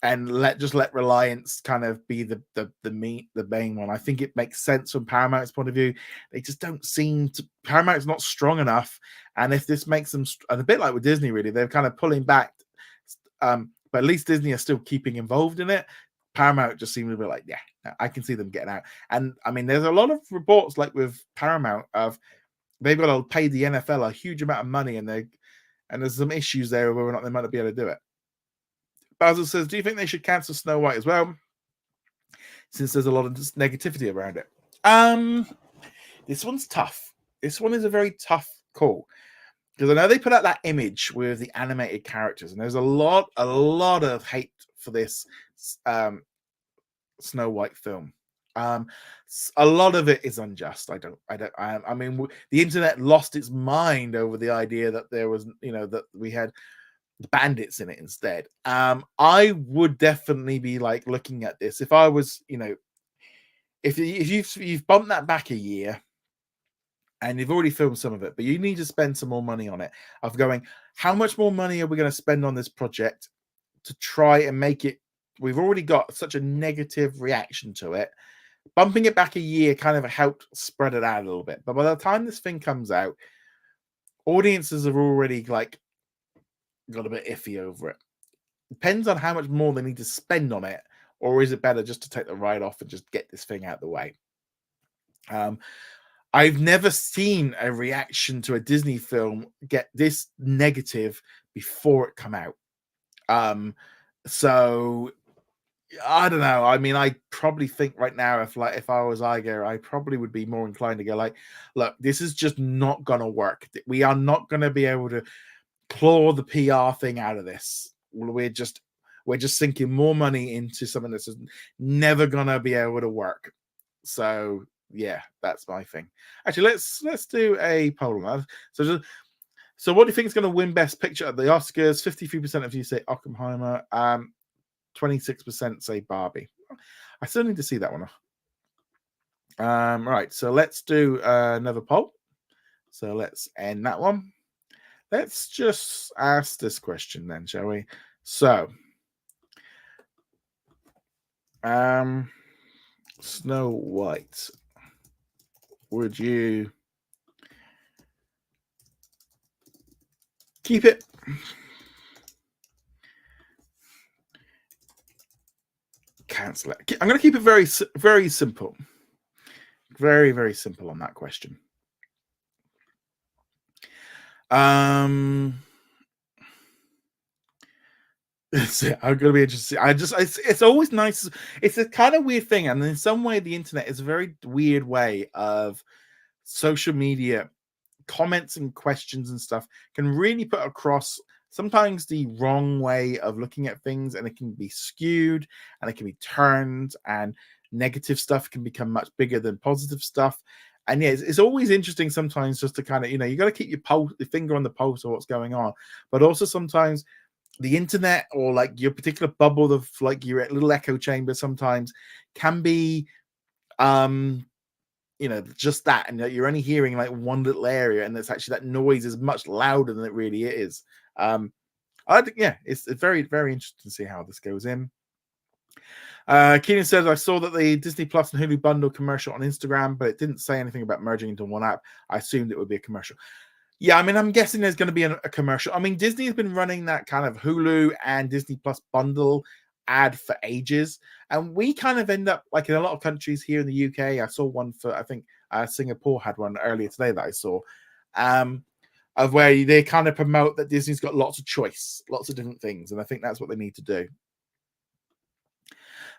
And let Reliance kind of be the main one. I think it makes sense from Paramount's point of view. They just don't seem to. Paramount's not strong enough, and if this makes them, and a bit like with Disney, really, they're kind of pulling back. But at least Disney are still keeping involved in it. Paramount just seems to be like, yeah, I can see them getting out. And I mean, there's a lot of reports like with Paramount of they've got to pay the NFL a huge amount of money, and there's some issues there whether or not they might not be able to do it. Basil says, do you think they should cancel Snow White as well? Since there's a lot of negativity around it. This one's tough. This one is a very tough call. Because I know they put out that image with the animated characters, and there's a lot of hate for this Snow White film. A lot of it is unjust. I mean, the internet lost its mind over the idea that there was, that we had the bandits in it instead. I would definitely be like looking at this if I was, if you've bumped that back a year and you've already filmed some of it, but you need to spend some more money on it. Of going, how much more money are we going to spend on this project to try and make it? We've already got such a negative reaction to it. Bumping it back a year kind of helped spread it out a little bit. But by the time this thing comes out, audiences have already like got a bit iffy over it. Depends on how much more they need to spend on it or is it better just to take the ride off and just get this thing out of the way? I've never seen a reaction to a Disney film get this negative before it come out. So I don't know. I mean, I probably think right now, if I was Iger, I probably would be more inclined to go like, look, this is just not gonna work. We are not gonna be able to claw the PR thing out of this. We're just sinking more money into something that's never gonna be able to work. So yeah, that's my thing. Actually, let's do a poll on that. So what do you think is going to win Best Picture at the Oscars? 53% of you say Oppenheimer. 26% say Barbie. I still need to see that one. Right, so let's do another poll. So let's end that one. Let's just ask this question then, shall we? So, Snow White, would you keep it? Cancel it. I'm going to keep it very, very simple. Very, very simple on that question. I'm going to be interested. It's always nice. It's a kind of weird thing, and in some way, the internet is a very weird way of social media comments and questions and stuff can really put across sometimes the wrong way of looking at things, and it can be skewed and it can be turned, and negative stuff can become much bigger than positive stuff. And yeah, it's always interesting sometimes just to kind of, you got to keep your finger on the pulse of what's going on, but also sometimes the internet or like your particular bubble of like your little echo chamber sometimes can be just that, and that you're only hearing like one little area, and it's actually that noise is much louder than it really is. I think, yeah, it's very, very interesting to see how this goes in. Keenan says, I saw that the Disney Plus and Hulu bundle commercial on Instagram, but it didn't say anything about merging into one app. I assumed it would be a commercial. Yeah, I mean, I'm guessing there's going to be a commercial. I mean, Disney has been running that kind of Hulu and Disney Plus bundle ad for ages, and we kind of end up like in a lot of countries here in the UK. I saw one for, I think Singapore had one earlier today that I saw, of where they kind of promote that Disney's got lots of choice, lots of different things, and I think that's what they need to do.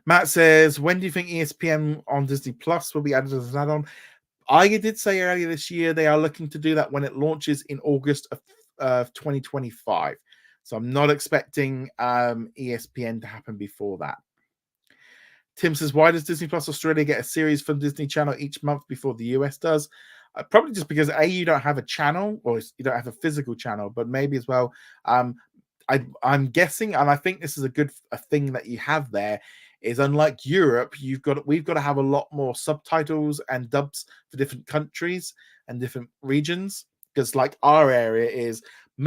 Matt says, when do you think ESPN on Disney Plus will be added as an add-on? I did say earlier this year they are looking to do that when it launches in August of 2025. So I'm not expecting ESPN to happen before that. Tim says, why does Disney Plus Australia get a series from Disney Channel each month before the US does? Probably just because you don't have a channel, or you don't have a physical channel, but maybe as well. I'm guessing, and I think this is a thing that you have there, is unlike Europe, we've got to have a lot more subtitles and dubs for different countries and different regions, because like our area is the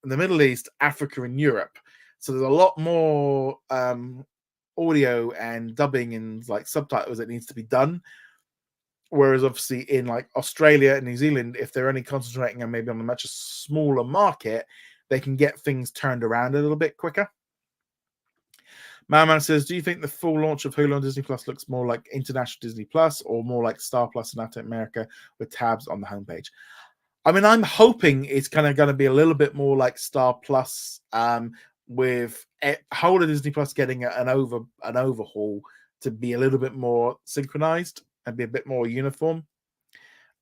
Middle East, Africa, and Europe. So there's a lot more audio and dubbing and like subtitles that needs to be done. Whereas obviously in like Australia and New Zealand, if they're only concentrating on maybe on a much smaller market, they can get things turned around a little bit quicker. Man says, do you think the full launch of Hulu on Disney Plus looks more like international Disney Plus or more like Star Plus in Latin America with tabs on the homepage? I mean, I'm hoping it's kind of going to be a little bit more like Star Plus, with whole of Disney Plus getting an overhaul to be a little bit more synchronized and be a bit more uniform.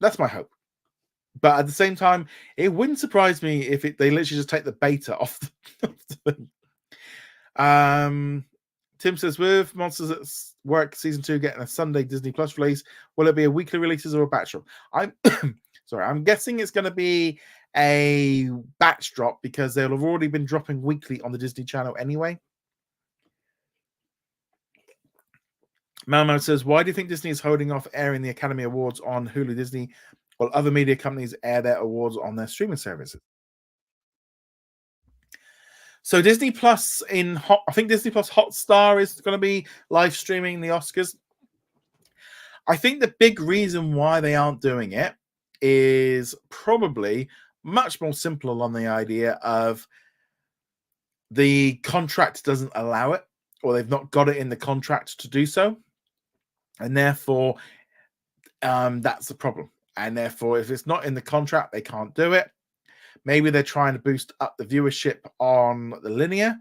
That's my hope. But at the same time, it wouldn't surprise me if they literally just take the beta off the thing. Tim says, with Monsters at Work Season 2 getting a Sunday Disney Plus release, will it be a weekly releases or a batch drop? I'm guessing it's going to be a batch drop because they'll have already been dropping weekly on the Disney Channel anyway. Malmo says, why do you think Disney is holding off airing the Academy Awards on Hulu Disney while other media companies air their awards on their streaming services? So Disney Plus I think Disney Plus Hotstar is going to be live streaming the Oscars. I think the big reason why they aren't doing it is probably much more simple on the idea of the contract doesn't allow it. or they've not got it in the contract to do so, and therefore that's the problem. And therefore, if it's not in the contract, they can't do it. Maybe they're trying to boost up the viewership on the linear.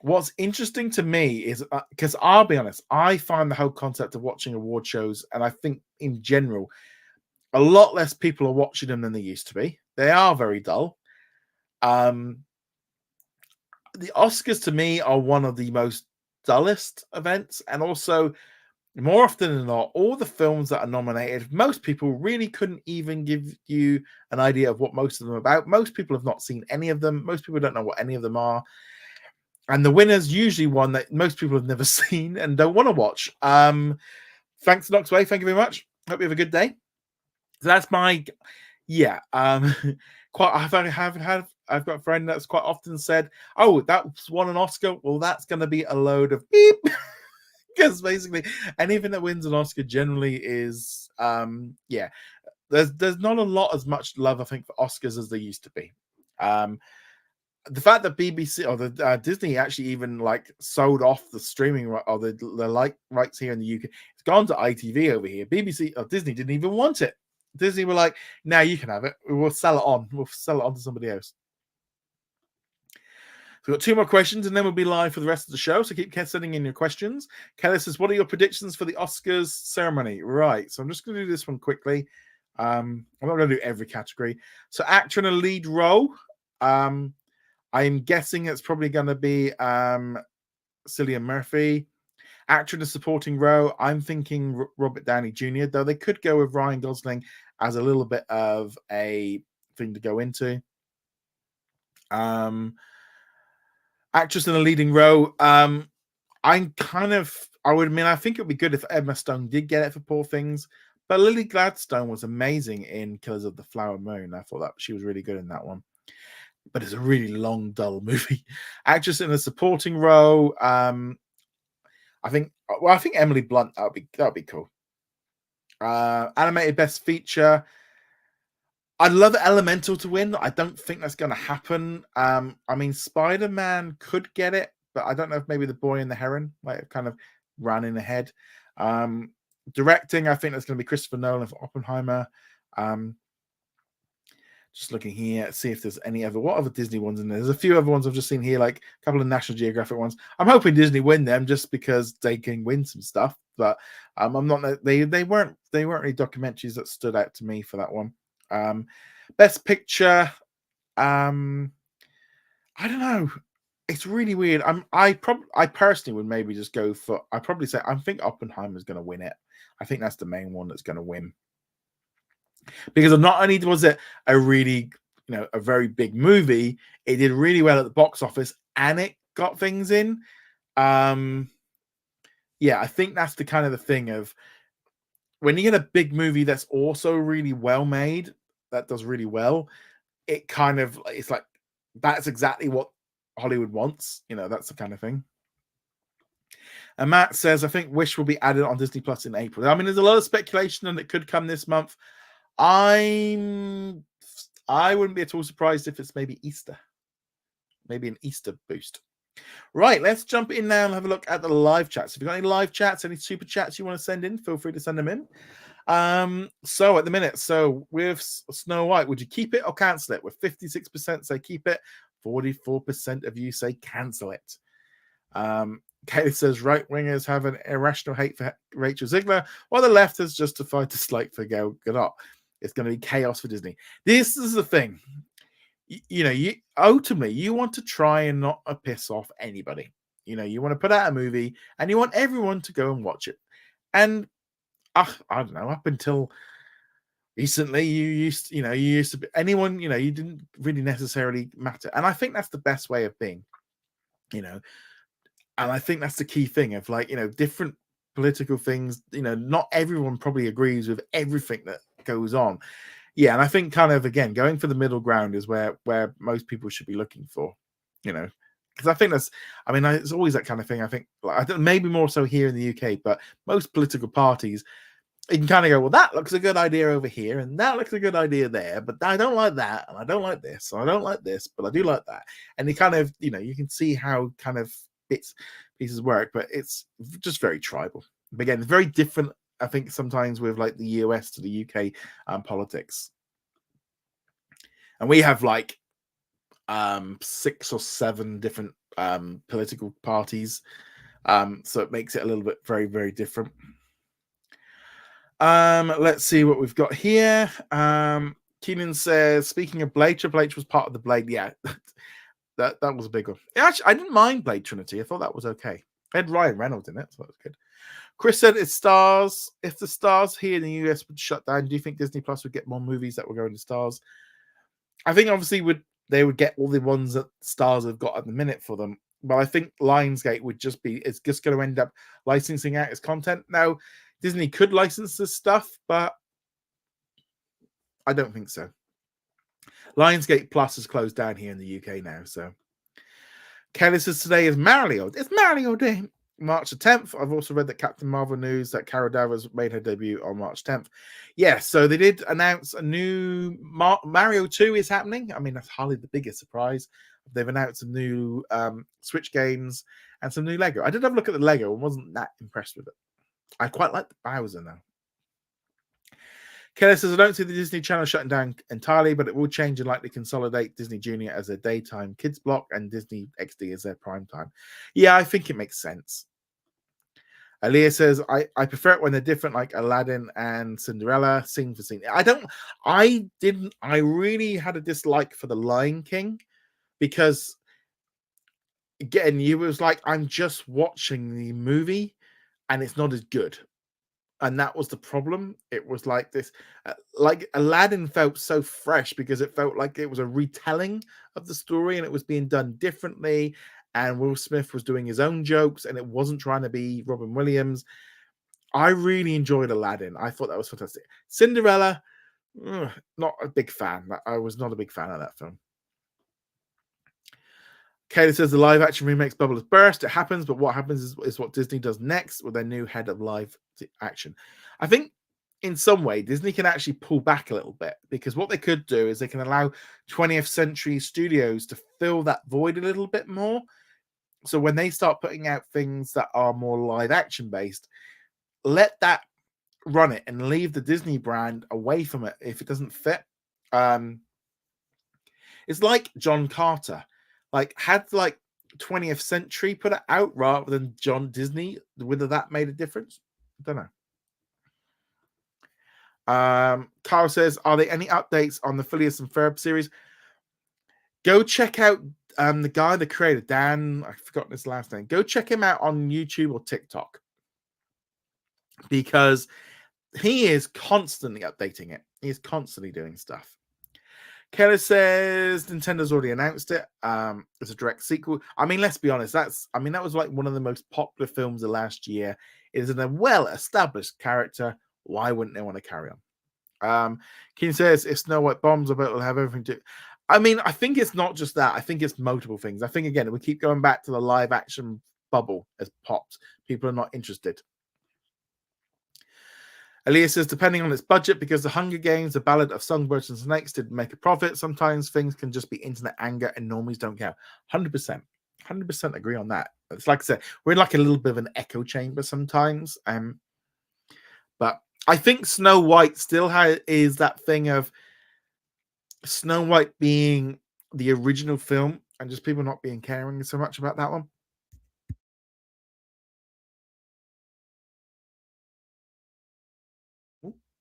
What's interesting to me is because I'll be honest, I find the whole concept of watching award shows, and I think in general, a lot less people are watching them than they used to be. They are very dull. The Oscars to me are one of the most dullest events, and also more often than not, all the films that are nominated, most people really couldn't even give you an idea of what most of them are about. Most people have not seen any of them. Most people don't know what any of them are. And the winner's usually one that most people have never seen and don't want to watch. Thanks, Knoxway. Thank you very much. Hope you have a good day. So that's my, yeah. Quite. I've got a friend that's quite often said, "Oh, that's won an Oscar. Well, that's going to be a load of beep." Because basically anything that wins an Oscar generally is there's not a lot as much love, I think, for Oscars as there used to be. The fact that BBC or the Disney actually even like sold off the streaming or the like rights here in the UK, it's gone to ITV over here. BBC or Disney didn't even want it. Disney were like, "Now you can have it. We'll sell it on. We'll sell it on to somebody else." So we've got 2 more questions, and then we'll be live for the rest of the show. So keep sending in your questions. Kelly says, "What are your predictions for the Oscars ceremony?" Right. So I'm just going to do this one quickly. I'm not going to do every category. So actor in a lead role. I'm guessing it's probably going to be Cillian Murphy. Actor in a supporting role. I'm thinking Robert Downey Jr., though they could go with Ryan Gosling as a little bit of a thing to go into. Actress in a leading role. I think it would be good if Emma Stone did get it for Poor Things, but Lily Gladstone was amazing in Killers of the Flower Moon. I thought that she was really good in that one, but it's a really long, dull movie. Actress in a supporting role. I think Emily Blunt. That'd be cool. Animated Best Feature. I'd love Elemental to win. I don't think that's going to happen. I mean, Spider-Man could get it, but I don't know if maybe The Boy and the Heron might have kind of ran in ahead. Directing, I think that's going to be Christopher Nolan for Oppenheimer. Just looking here, see if there's any other. What other Disney ones in there? There's a few other ones I've just seen here, like a couple of National Geographic ones. I'm hoping Disney win them just because they can win some stuff. But I'm not. They weren't really documentaries that stood out to me for that one. Best Picture. I don't know. It's really weird. I personally would maybe just go for. I probably say I think Oppenheimer's going to win it. I think that's the main one that's going to win. Because not only was it a really, a very big movie, it did really well at the box office and it got things in. I think that's the kind of the thing of when you get a big movie that's also really well made, that does really well, it's like that's exactly what Hollywood wants. That's the kind of thing. And Matt says, I think Wish will be added on Disney Plus in April. I mean, there's a lot of speculation and it could come this month. I wouldn't be at all surprised if it's maybe Easter. Maybe an Easter boost. Right, let's jump in now and have a look at the live chats. If you've got any live chats, any super chats you want to send in, feel free to send them in. So at the minute, with Snow White, would you keep it or cancel it? With 56% say keep it, 44% of you say cancel it. Kaylee says right wingers have an irrational hate for Rachel Ziegler, while the left has justified dislike for Gal Gadot. It's going to be chaos for Disney. This is the thing. You ultimately you want to try and not piss off anybody. You want to put out a movie and you want everyone to go and watch it. And I don't know, up until recently, you used to be anyone, you didn't really necessarily matter. And I think that's the best way of being, and I think that's the key thing of different political things. Not everyone probably agrees with everything that goes on. Yeah, and I think kind of again going for the middle ground is where most people should be looking for, because I think it's always that kind of thing. I think maybe more so here in the UK, but most political parties, you can kind of go, well, that looks a good idea over here, and that looks a good idea there, but I don't like that, and I don't like this, and I don't like this, but I do like that, and you kind of, you can see how kind of pieces work, but it's just very tribal. But again, it's very different, I think, sometimes with like the US to the UK politics. And we have like 6 or 7 different political parties. So it makes it a little bit very, very different. Let's see what we've got here. Keenan says, speaking of Blade, Triple H was part of the Blade. Yeah, that was a big one. Actually, I didn't mind Blade Trinity. I thought that was okay. It had Ryan Reynolds in it, so that was good. Chris said, "It's stars. If the stars here in the US would shut down, do you think Disney Plus would get more movies that were going to stars?" I think obviously they would get all the ones that stars have got at the minute for them. But I think Lionsgate it's just going to end up licensing out its content. Now, Disney could license this stuff, but I don't think so. Lionsgate Plus is closed down here in the UK now. So Kelly says today is Mario. It's Mario Day. March the 10th. I've also read that Captain Marvel news that Cara Danvers made her debut on March 10th. Yeah, so they did announce a new Mario 2 is happening. I mean, that's hardly the biggest surprise. They've announced some new Switch games and some new Lego. I did have a look at the Lego and wasn't that impressed with it. I quite like the Bowser now. Kelly says, I don't see the Disney Channel shutting down entirely, but it will change and likely consolidate Disney Junior as their daytime kids block and Disney XD as their prime time. Yeah, I think it makes sense. Aaliyah says, I prefer it when they're different, like Aladdin and Cinderella, scene for scene. I really had a dislike for The Lion King because, again, you was like, I'm just watching the movie and it's not as good. And that was the problem. It was like this, like Aladdin felt so fresh because it felt like it was a retelling of the story and it was being done differently. And Will Smith was doing his own jokes and it wasn't trying to be Robin Williams. I really enjoyed Aladdin. I thought that was fantastic. Cinderella, not a big fan. I was not a big fan of that film. Kayla says the live action remakes bubble has burst. It happens, but what happens is what Disney does next with their new head of live action. I think in some way Disney can actually pull back a little bit because what they could do is they can allow 20th Century Studios to fill that void a little bit more. So when they start putting out things that are more live action based, let that run it and leave the Disney brand away from it if it doesn't fit. It's like John Carter. Like, had like 20th Century put it out rather than John Disney, whether that made a difference? I don't know. Carl says, are there any updates on the Phileas and Ferb series? Go check out the guy that created Dan. I've forgotten his last name. Go check him out on YouTube or TikTok because he is constantly updating it. He is constantly doing stuff. Kelly says Nintendo's already announced it. It's a direct sequel. I mean, let's be honest. That was like one of the most popular films of last year. It is a well-established character. Why wouldn't they want to carry on? Keen says if Snow White bombs, I bet it'll have everything to. I mean, I think it's not just that. I think it's multiple things. I think again, we keep going back to the live action bubble has popped. People are not interested. Aaliyah says, depending on its budget, because the Hunger Games, the Ballad of Songbirds and Snakes didn't make a profit, sometimes things can just be internet anger and normies don't care. 100%. 100% agree on that. It's like I said, we're in like a little bit of an echo chamber sometimes. But I think Snow White still is that thing of Snow White being the original film and just people not being caring so much about that one.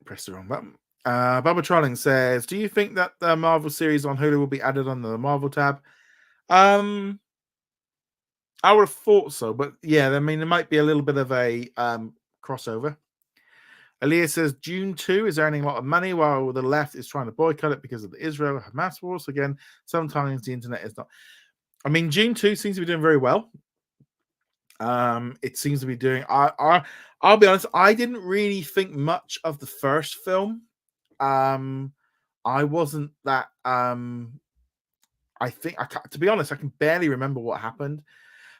Press the wrong button. Bubba Trolling says, do you think that the Marvel series on Hulu will be added on the Marvel tab? I would have thought so, but yeah, I mean, there might be a little bit of a crossover. Aaliyah says, June 2 is earning a lot of money while the left is trying to boycott it because of the Israel-Hamas war. So again, sometimes the internet is not. I mean, June 2 seems to be doing very well. It seems to be doing. I'll be honest. I didn't really think much of the first film. I wasn't that. I think to be honest, I can barely remember what happened.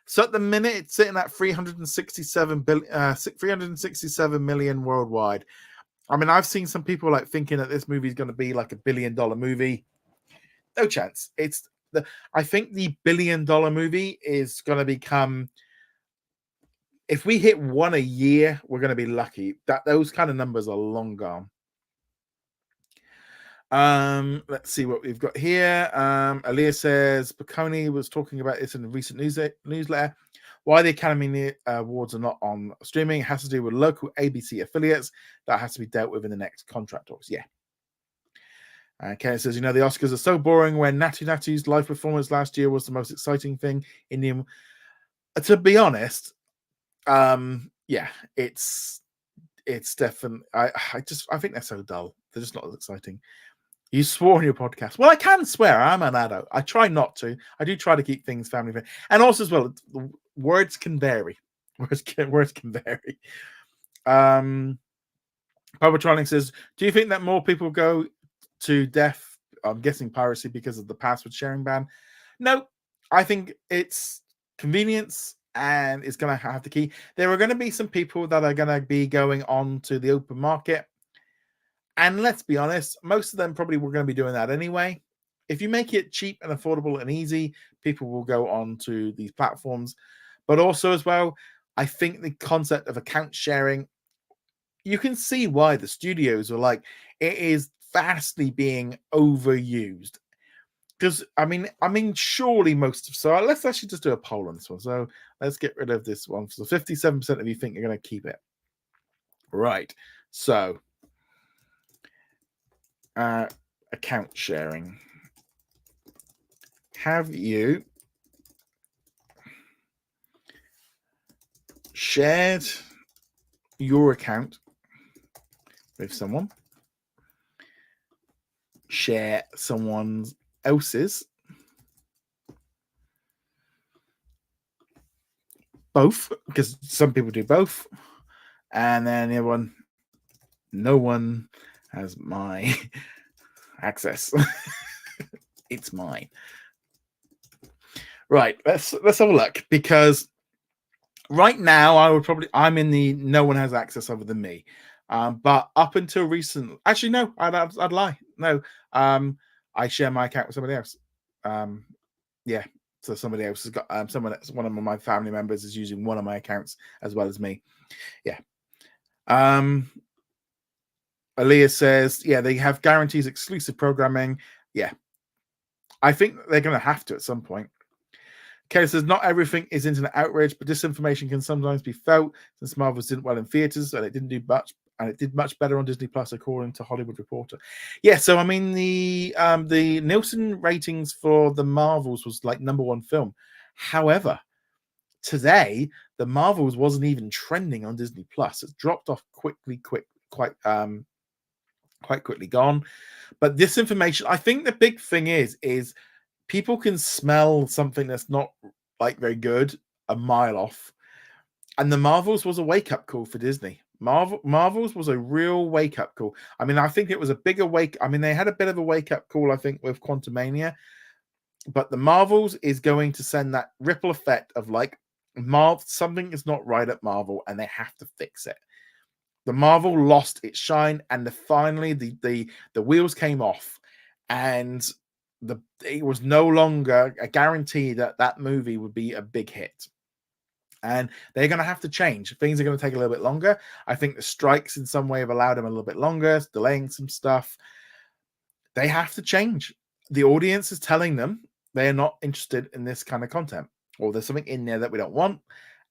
So at the minute, it's sitting at 367 million worldwide. I mean, I've seen some people like thinking that this movie is going to be like $1 billion movie. No chance. It's I think the billion-dollar movie is going to become. If we hit one a year, we're going to be lucky. Those kind of numbers are long gone. Let's see what we've got here. Aaliyah says Bocconi was talking about this in a recent newsletter. Why the Academy Awards are not on streaming has to do with local ABC affiliates that has to be dealt with in the next contract talks. Yeah. Kenneth says, the Oscars are so boring when Natty Natty's live performance last year was the most exciting thing in the. To be honest, yeah, it's definitely. I think they're so dull. They're just not as exciting. You swore on your podcast. Well, I can swear. I'm an adult. I try not to. I do try to keep things family friendly. And also as well, words can vary. Words can vary. Papatronic says, do you think that more people go to deaf, I'm guessing piracy, because of the password sharing ban? No, I think it's convenience and it's going to have the key. There are going to be some people that are going to be going on to the open market. And let's be honest, most of them probably were going to be doing that anyway. If you make it cheap and affordable and easy, people will go on to these platforms. But also as well, I think the concept of account sharing, you can see why the studios are like, it is vastly being overused. Because I mean, surely most of let's actually just do a poll on this one. So let's get rid of this one. So 57% of you think you're going to keep it. Right. So account sharing. Have you shared your account with someone? Share someone else's? Both, because some people do both. And then the other one, no one has my access. It's mine. Right, let's have a look, because right now I'm in the no one has access other than me. But up until recent, actually no, I'd lie. No, I share my account with somebody else. Yeah, so somebody else has got one of my family members is using one of my accounts as well as me. Yeah. Aaliyah says, yeah, they have guarantees exclusive programming. Yeah, I think they're going to have to at some point. Kelly says, not everything is internet outrage, but disinformation can sometimes be felt since Marvels didn't well in theaters and it didn't do much, and it did much better on Disney Plus, according to Hollywood Reporter. Yeah, so I mean, the Nielsen ratings for the Marvels was like #1 film. However, today the Marvels wasn't even trending on Disney Plus. It dropped off quite quickly gone. But this information, I think the big thing is people can smell something that's not like very good a mile off. And the Marvels was a wake-up call for Disney. Marvels was a real wake-up call. I mean, I think it was a bigger they had a bit of a wake-up call, I think, with Quantumania. But the Marvels is going to send that ripple effect of like, something is not right at Marvel and they have to fix it. The Marvel lost its shine, and finally the wheels came off, and it was no longer a guarantee that movie would be a big hit. And they're going to have to change. Things are going to take a little bit longer. I think the strikes in some way have allowed them a little bit longer, delaying some stuff. They have to change. The audience is telling them they are not interested in this kind of content, or there's something in there that we don't want,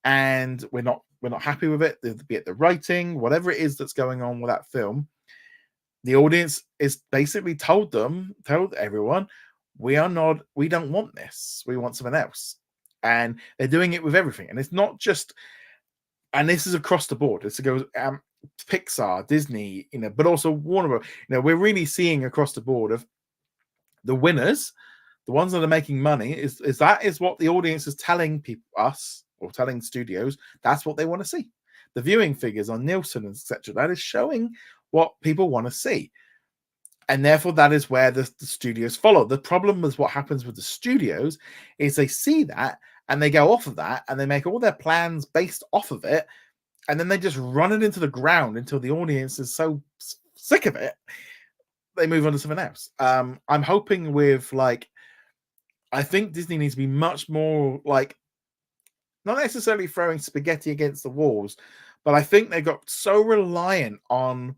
and we're not happy with it, be it the writing, whatever it is that's going on with that film. The audience is basically told everyone, we don't want this. We want something else. And they're doing it with everything. And it's not just, and this is across the board. This goes Pixar, Disney, but also Warner. We're really seeing across the board of the winners, the ones that are making money, is what the audience is telling us, or telling studios. That's what they want to see. The viewing figures on Nielsen and etc. That is showing what people want to see. And therefore, that is where the studios follow. The problem with what happens with the studios is they see that and they go off of that and they make all their plans based off of it. And then they just run it into the ground until the audience is so sick of it, they move on to something else. I'm hoping with like I think Disney needs to be much more like, not necessarily throwing spaghetti against the walls, but I think they got so reliant on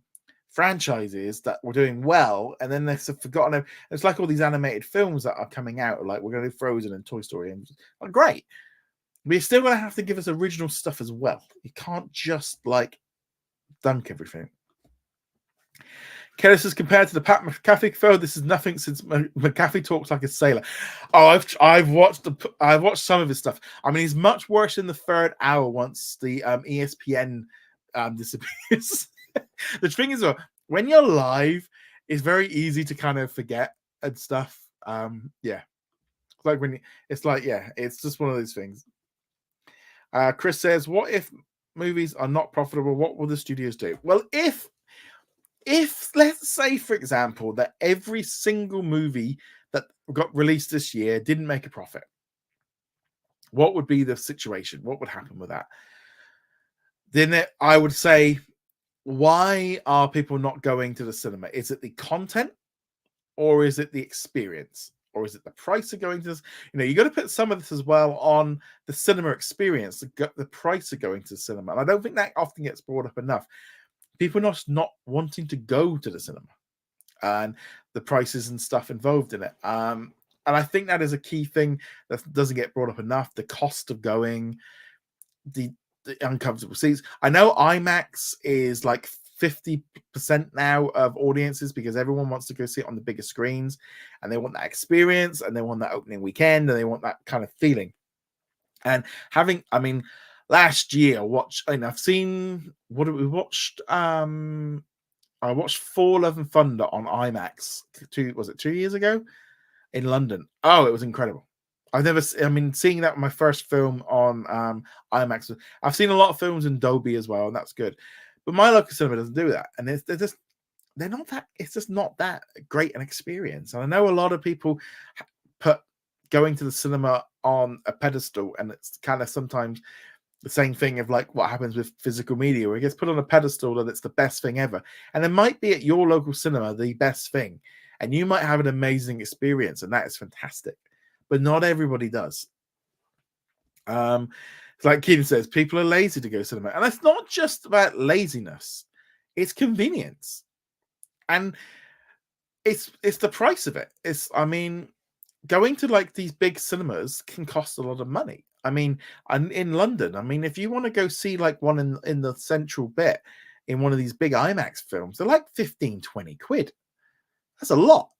franchises that were doing well, and then they've forgotten. It's like all these animated films that are coming out, like we're going to do Frozen and Toy Story, and like, great. But you're still going to have to give us original stuff as well. You can't just like dunk everything. Kelly says, compared to the Pat McAfee film, this is nothing since McAfee talks like a sailor. Oh, I've watched some of his stuff. I mean, he's much worse in the third hour once the ESPN disappears. The thing is, when you're live, it's very easy to kind of forget and stuff. Yeah, like it's just one of those things. Chris says, what if movies are not profitable? What will the studios do? Well, if let's say, for example, that every single movie that got released this year didn't make a profit, what would be the situation? What would happen with that? Then I would say, why are people not going to the cinema? Is it the content, or is it the experience, or is it the price of going to this? You got to put some of this as well on the cinema experience, the price of going to the cinema. And I don't think that often gets brought up enough. People not wanting to go to the cinema and the prices and stuff involved in it. And I think that is a key thing that doesn't get brought up enough. The cost of going, the uncomfortable seats. I know IMAX is like 50% now of audiences because everyone wants to go see it on the bigger screens, and they want that experience, and they want that opening weekend, and they want that kind of feeling. And last year, I've seen, what have we watched? I watched Thor: Love and Thunder on IMAX 2 years ago in London. Oh, it was incredible. Seeing that my first film on IMAX. I've seen a lot of films in Dolby as well, and that's good. But my local cinema doesn't do that, and they're not that. It's just not that great an experience. And I know a lot of people put going to the cinema on a pedestal, and it's kind of sometimes the same thing of like what happens with physical media, where it gets put on a pedestal that it's the best thing ever. And it might be at your local cinema the best thing, and you might have an amazing experience, and that is fantastic. But not everybody does. Like Keenan says, people are lazy to go to cinema, and it's not just about laziness; it's convenience, and it's the price of it. Going to like these big cinemas can cost a lot of money. In London, if you want to go see like one in the central bit in one of these big IMAX films, they're like 15-20 quid. That's a lot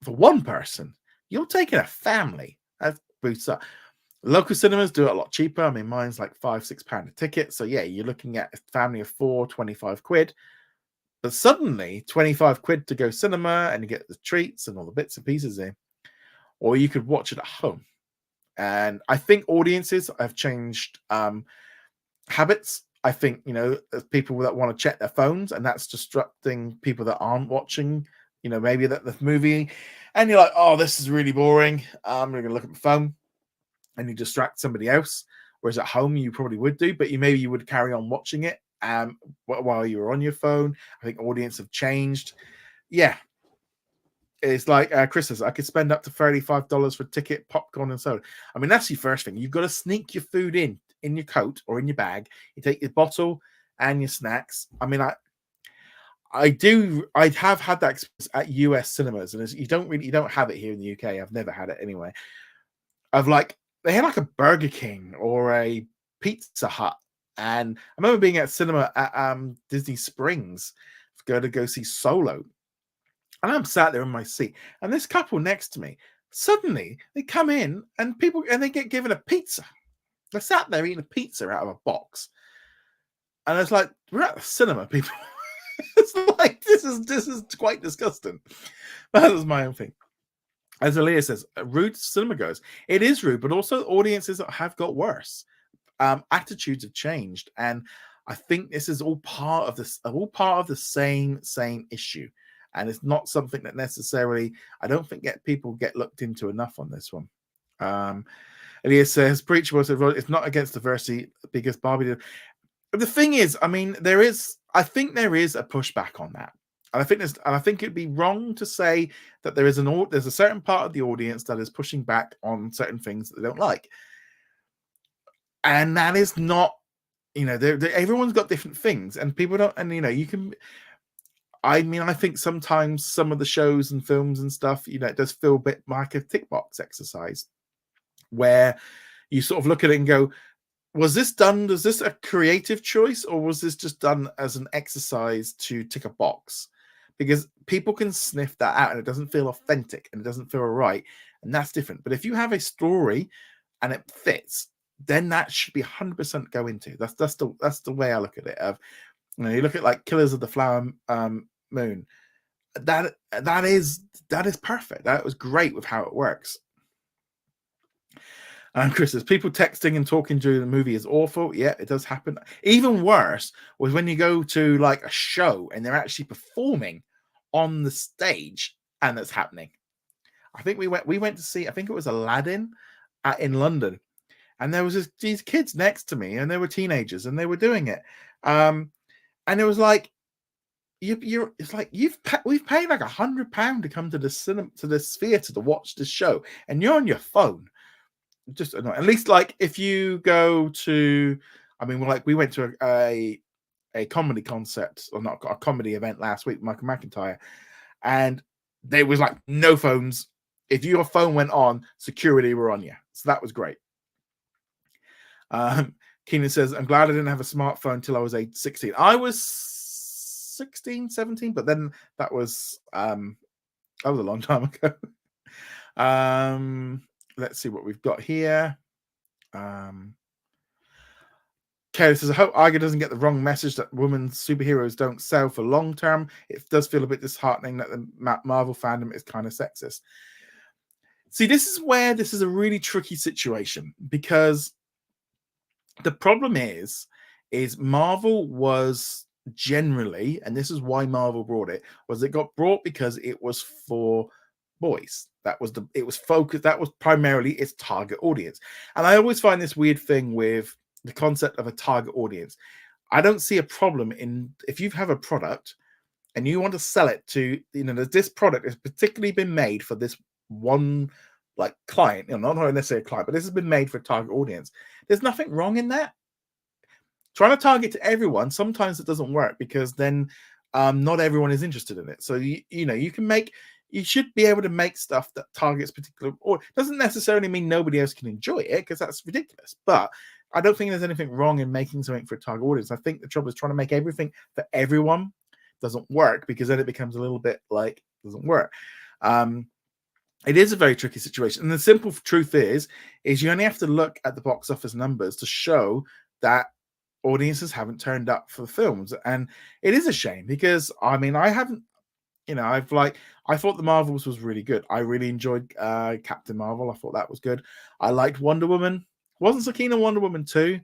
for one person. You're taking a family. That boosts up. Local cinemas do it a lot cheaper. Mine's like £5-6 a ticket. So yeah, you're looking at a family of 4, 25 quid. But suddenly 25 quid to go cinema, and you get the treats and all the bits and pieces in. Or you could watch it at home. And I think audiences have changed habits. I think, there's people that want to check their phones, and that's distracting people that aren't watching, maybe the movie. And you're like, oh, this is really boring. I'm going to look at my phone. And you distract somebody else. Whereas at home, you probably would do, but maybe you would carry on watching it while you were on your phone. I think audience have changed. Yeah. It's like Chris says, I could spend up to $35 for a ticket, popcorn, and soda. That's your first thing. You've got to sneak your food in your coat or in your bag. You take your bottle and your snacks. I have had that experience at US cinemas, and you don't have it here in the UK. I've never had it anyway. They had like a Burger King or a Pizza Hut, and I remember being at cinema at Disney Springs to go see Solo. And I'm sat there in my seat, and this couple next to me, suddenly they come in and they get given a pizza. They're sat there eating a pizza out of a box. And it's like, we're at the cinema, people. It's like, this is quite disgusting. That was my own thing. As Aaliyah says, rude cinema goers. It is rude, but also audiences have got worse. Attitudes have changed. And I think this is all part of the same issue. And it's not something that necessarily, I don't think people get looked into enough on this one. Elias says, Preacher was it's not against diversity because Barbie did. But the thing is, I think there is a pushback on that. And I think it'd be wrong to say that there's a certain part of the audience that is pushing back on certain things that they don't like, and that is not, everyone's got different things, and people don't, and you can. I mean, I think sometimes some of the shows and films and stuff, it does feel a bit like a tick box exercise, where you sort of look at it and go, was this a creative choice, or was this just done as an exercise to tick a box? Because people can sniff that out and it doesn't feel authentic and it doesn't feel right. And that's different. But if you have a story and it fits, then that should be 100% go into. That's the way I look at it. You look at like Killers of the Flower Moon. That is perfect. That was great with how it works. Chris says, people texting and talking during the movie is awful. Yeah, it does happen. Even worse was when you go to like a show and they're actually performing on the stage and that's happening. I think we went to see, I think it was Aladdin in London, and there was these kids next to me, and they were teenagers and they were doing it. And it was like, it's like we've paid like £100 to come to the cinema, to this theater to watch this show, and you're on your phone. Just annoying. At least, like, if you go to, I mean, we went to a comedy concert, or not a comedy event last week, Michael McIntyre, and there was like no phones. If your phone went on, security were on you, so that was great. Keenan says, I'm glad I didn't have a smartphone until I was 16. I was 16, 17, but then that was a long time ago. Let's see what we've got here. Kelly says, I hope Iger doesn't get the wrong message that women superheroes don't sell for long term. It does feel a bit disheartening that the Marvel fandom is kind of sexist. See, this is where this is a really tricky situation, because the problem is Marvel was generally, and this is why Marvel brought it, was it got brought because it was for boys. It was focused, that was primarily its target audience. And I always find this weird thing with the concept of a target audience. I don't see a problem in, if you have a product and you want to sell it to, this product has particularly been made for this one like client, not necessarily a client, but this has been made for a target audience. There's nothing wrong in that. Trying to target to everyone, sometimes it doesn't work, because then not everyone is interested in it. So you should be able to make stuff that targets particular, or doesn't necessarily mean nobody else can enjoy it, because that's ridiculous. But I don't think there's anything wrong in making something for a target audience. I think the trouble is trying to make everything for everyone doesn't work, because then it becomes a little bit like doesn't work. It is a very tricky situation. And the simple truth is you only have to look at the box office numbers to show that audiences haven't turned up for the films. And it is a shame, because I mean, I haven't, I thought the Marvels was really good. I really enjoyed Captain Marvel. I thought that was good. I liked Wonder Woman. Wasn't so keen on Wonder Woman 2.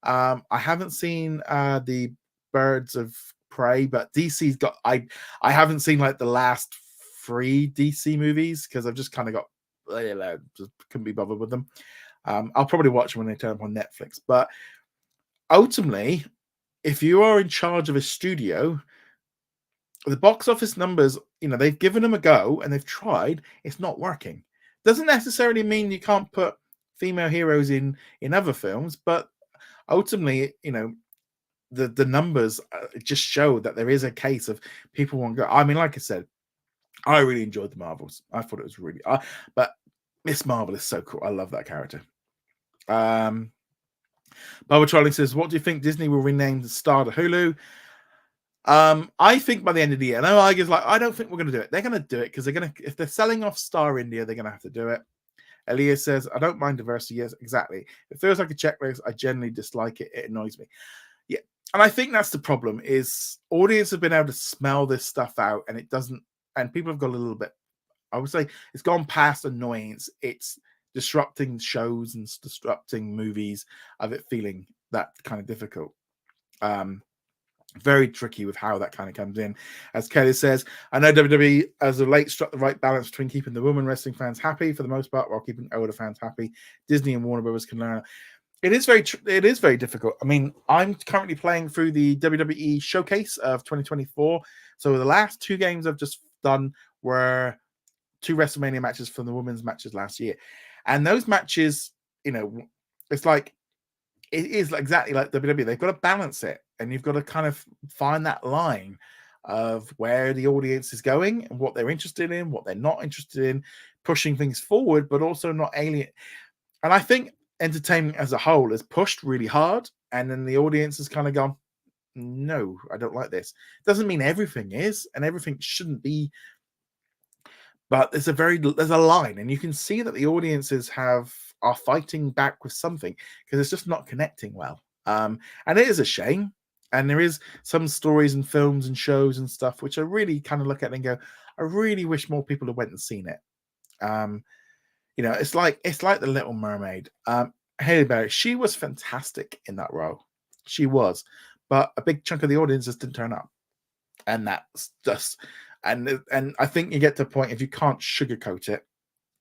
I haven't seen the Birds of Prey, but DC's got, I haven't seen like the last 3 DC movies, because I've just kind of got, just couldn't be bothered with them. I'll probably watch them when they turn up on Netflix. But ultimately, if you are in charge of a studio, the box office numbers, they've given them a go and they've tried, it's not working. Doesn't necessarily mean you can't put female heroes in other films, but ultimately, the numbers just show that there is a case of people want to go. I mean, like I said, I really enjoyed the Marvels. I thought it was really, but Miss Marvel is so cool. I love that character. Barbara Charlie says, what do you think Disney will rename the Star to Hulu? I think by the end of the year, no, I don't think we're going to do it. They're going to do it because if they're selling off Star India, they're going to have to do it. Elias says, I don't mind diversity. Yes, exactly. It feels like a checklist. I generally dislike it. It annoys me. Yeah. And I think that's the problem, is audience have been able to smell this stuff out, and it doesn't, and people have got a little bit, I would say it's gone past annoyance. It's disrupting shows and disrupting movies of it feeling that kind of difficult. Very tricky with how that kind of comes in. As Kelly says, I know WWE as of late struck the right balance between keeping the women wrestling fans happy for the most part while keeping older fans happy. Disney and Warner Brothers can learn. It is it is very difficult. I mean, I'm currently playing through the WWE Showcase of 2024. So the last two games I've just done were two WrestleMania matches from the women's matches last year, and those matches, you know, it's like it is exactly like WWE. They've got to balance it, and you've got to kind of find that line of where the audience is going and what they're interested in, what they're not interested in, pushing things forward, but also not alien. And I think entertainment as a whole is pushed really hard, and then the audience has kind of gone, no, I don't like this. Doesn't mean everything is, and everything shouldn't be, but there's a line, and you can see that the audiences are fighting back with something because it's just not connecting well. And it is a shame. And there is some stories and films and shows and stuff which I really kind of look at and go, I really wish more people had went and seen it. You know, it's like the Little Mermaid. Haley Berry, she was fantastic in that role. She was, but a big chunk of the audience just didn't turn up, and that's just and I think you get to a point if you can't sugarcoat it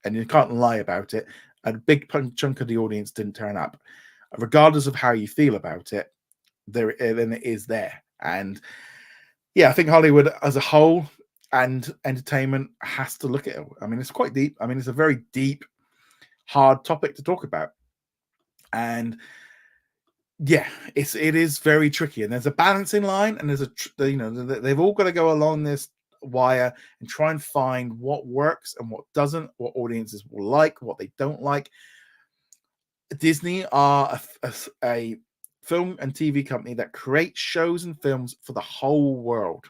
and you can't lie about it. A big chunk of the audience didn't turn up, regardless of how you feel about it. Then it is there, and yeah, I think Hollywood as a whole and entertainment has to look at it. I mean, it's quite deep. I mean, it's a very deep, hard topic to talk about, and yeah, it is very tricky, and there's a balancing line, and there's they've all got to go along this wire and try and find what works and what doesn't, what audiences will like, what they don't like. Disney are a film and TV company that creates shows and films for the whole world,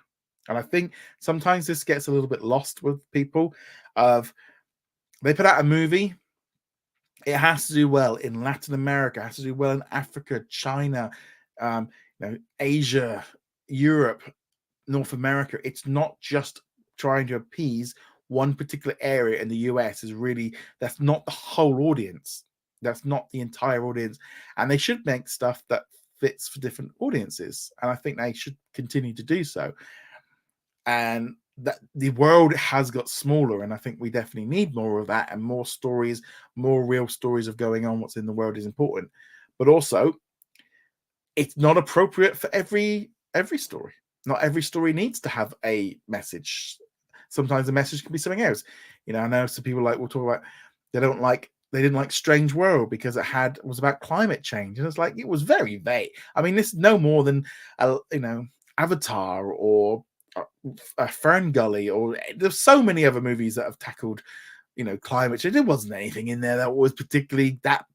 and I think sometimes this gets a little bit lost with people. Of they put out a movie, it has to do well in Latin America, it has to do well in Africa, China, Asia, Europe, North America. It's not just trying to appease one particular area in the US. That's not the whole audience. That's not the entire audience. And they should make stuff that fits for different audiences. And I think they should continue to do so. And that the world has got smaller, and I think we definitely need more of that, and more stories, more real stories of going on. What's in the world is important, but also it's not appropriate for every story. Not every story needs to have a message. Sometimes the message can be something else. You know, I know some people will talk about they didn't like Strange World because was about climate change, and it's like it was very vague. I mean, this is no more than Avatar or Fern Gully, or there's so many other movies that have tackled climate change. There wasn't anything in there that was particularly that.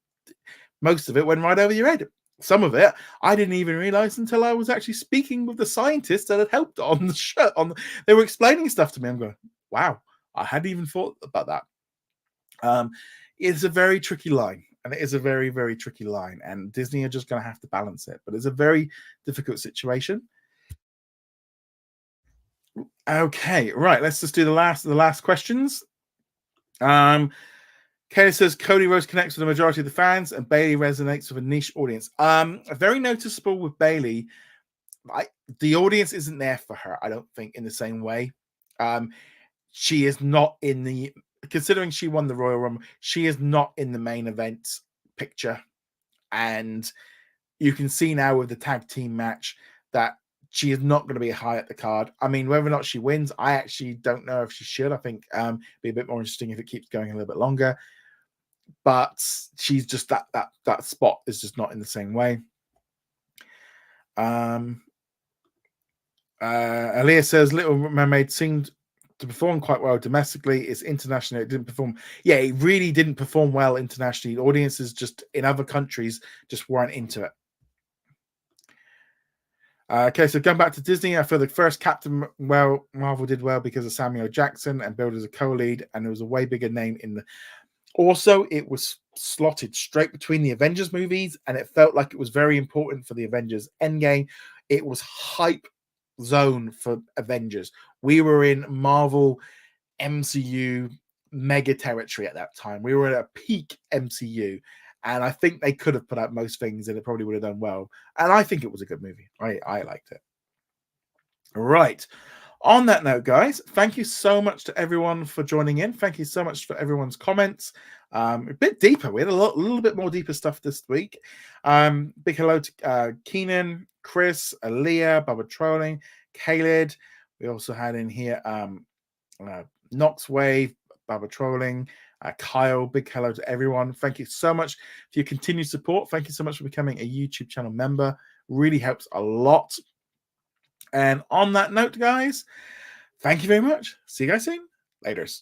Most of it went right over your head. Some of it I didn't even realize until I was actually speaking with the scientists that had helped on the show. They were explaining stuff to me. I'm going, wow, I hadn't even thought about that. It's a very tricky line, and it is a very, very tricky line, and Disney are just going to have to balance it, but it's a very difficult situation. Okay, right. Let's just do the last questions. Kelly says Cody Rhodes connects with the majority of the fans, and Bailey resonates with a niche audience. Very noticeable with Bailey. The audience isn't there for her, I don't think, in the same way. She is not considering she won the Royal Rumble, she is not in the main event picture, and you can see now with the tag team match that she is not going to be high at the card. I mean, whether or not she wins, I actually don't know if she should. I think be a bit more interesting if it keeps going a little bit longer. But she's just that spot is just not in the same way. Aaliyah says Little Mermaid seemed to perform quite well domestically. It's international. It didn't perform. Yeah, it really didn't perform well internationally. Audiences just in other countries just weren't into it. Okay, so going back to Disney, I feel the first Captain Marvel did well because of Samuel Jackson and billed as a co-lead, and there was a way bigger name in the. Also, it was slotted straight between the Avengers movies, and it felt like it was very important for the Avengers Endgame. It was hype zone for Avengers. We were in Marvel MCU mega territory at that time. We were at a peak MCU. And I think they could have put out most things and it probably would have done well. And I think it was a good movie. I liked it. Right. On that note, guys, thank you so much to everyone for joining in. Thank you so much for everyone's comments. A bit deeper. We had a little bit more deeper stuff this week. Big hello to Keenan, Chris, Aaliyah, Bubba Trolling, Caled. We also had in here Knox Wave, Bubba Trolling, Kyle. Big hello to everyone. Thank you so much for your continued support. Thank you so much for becoming a YouTube channel member. Really helps a lot. And on that note, guys, thank you very much. See you guys soon. Laters.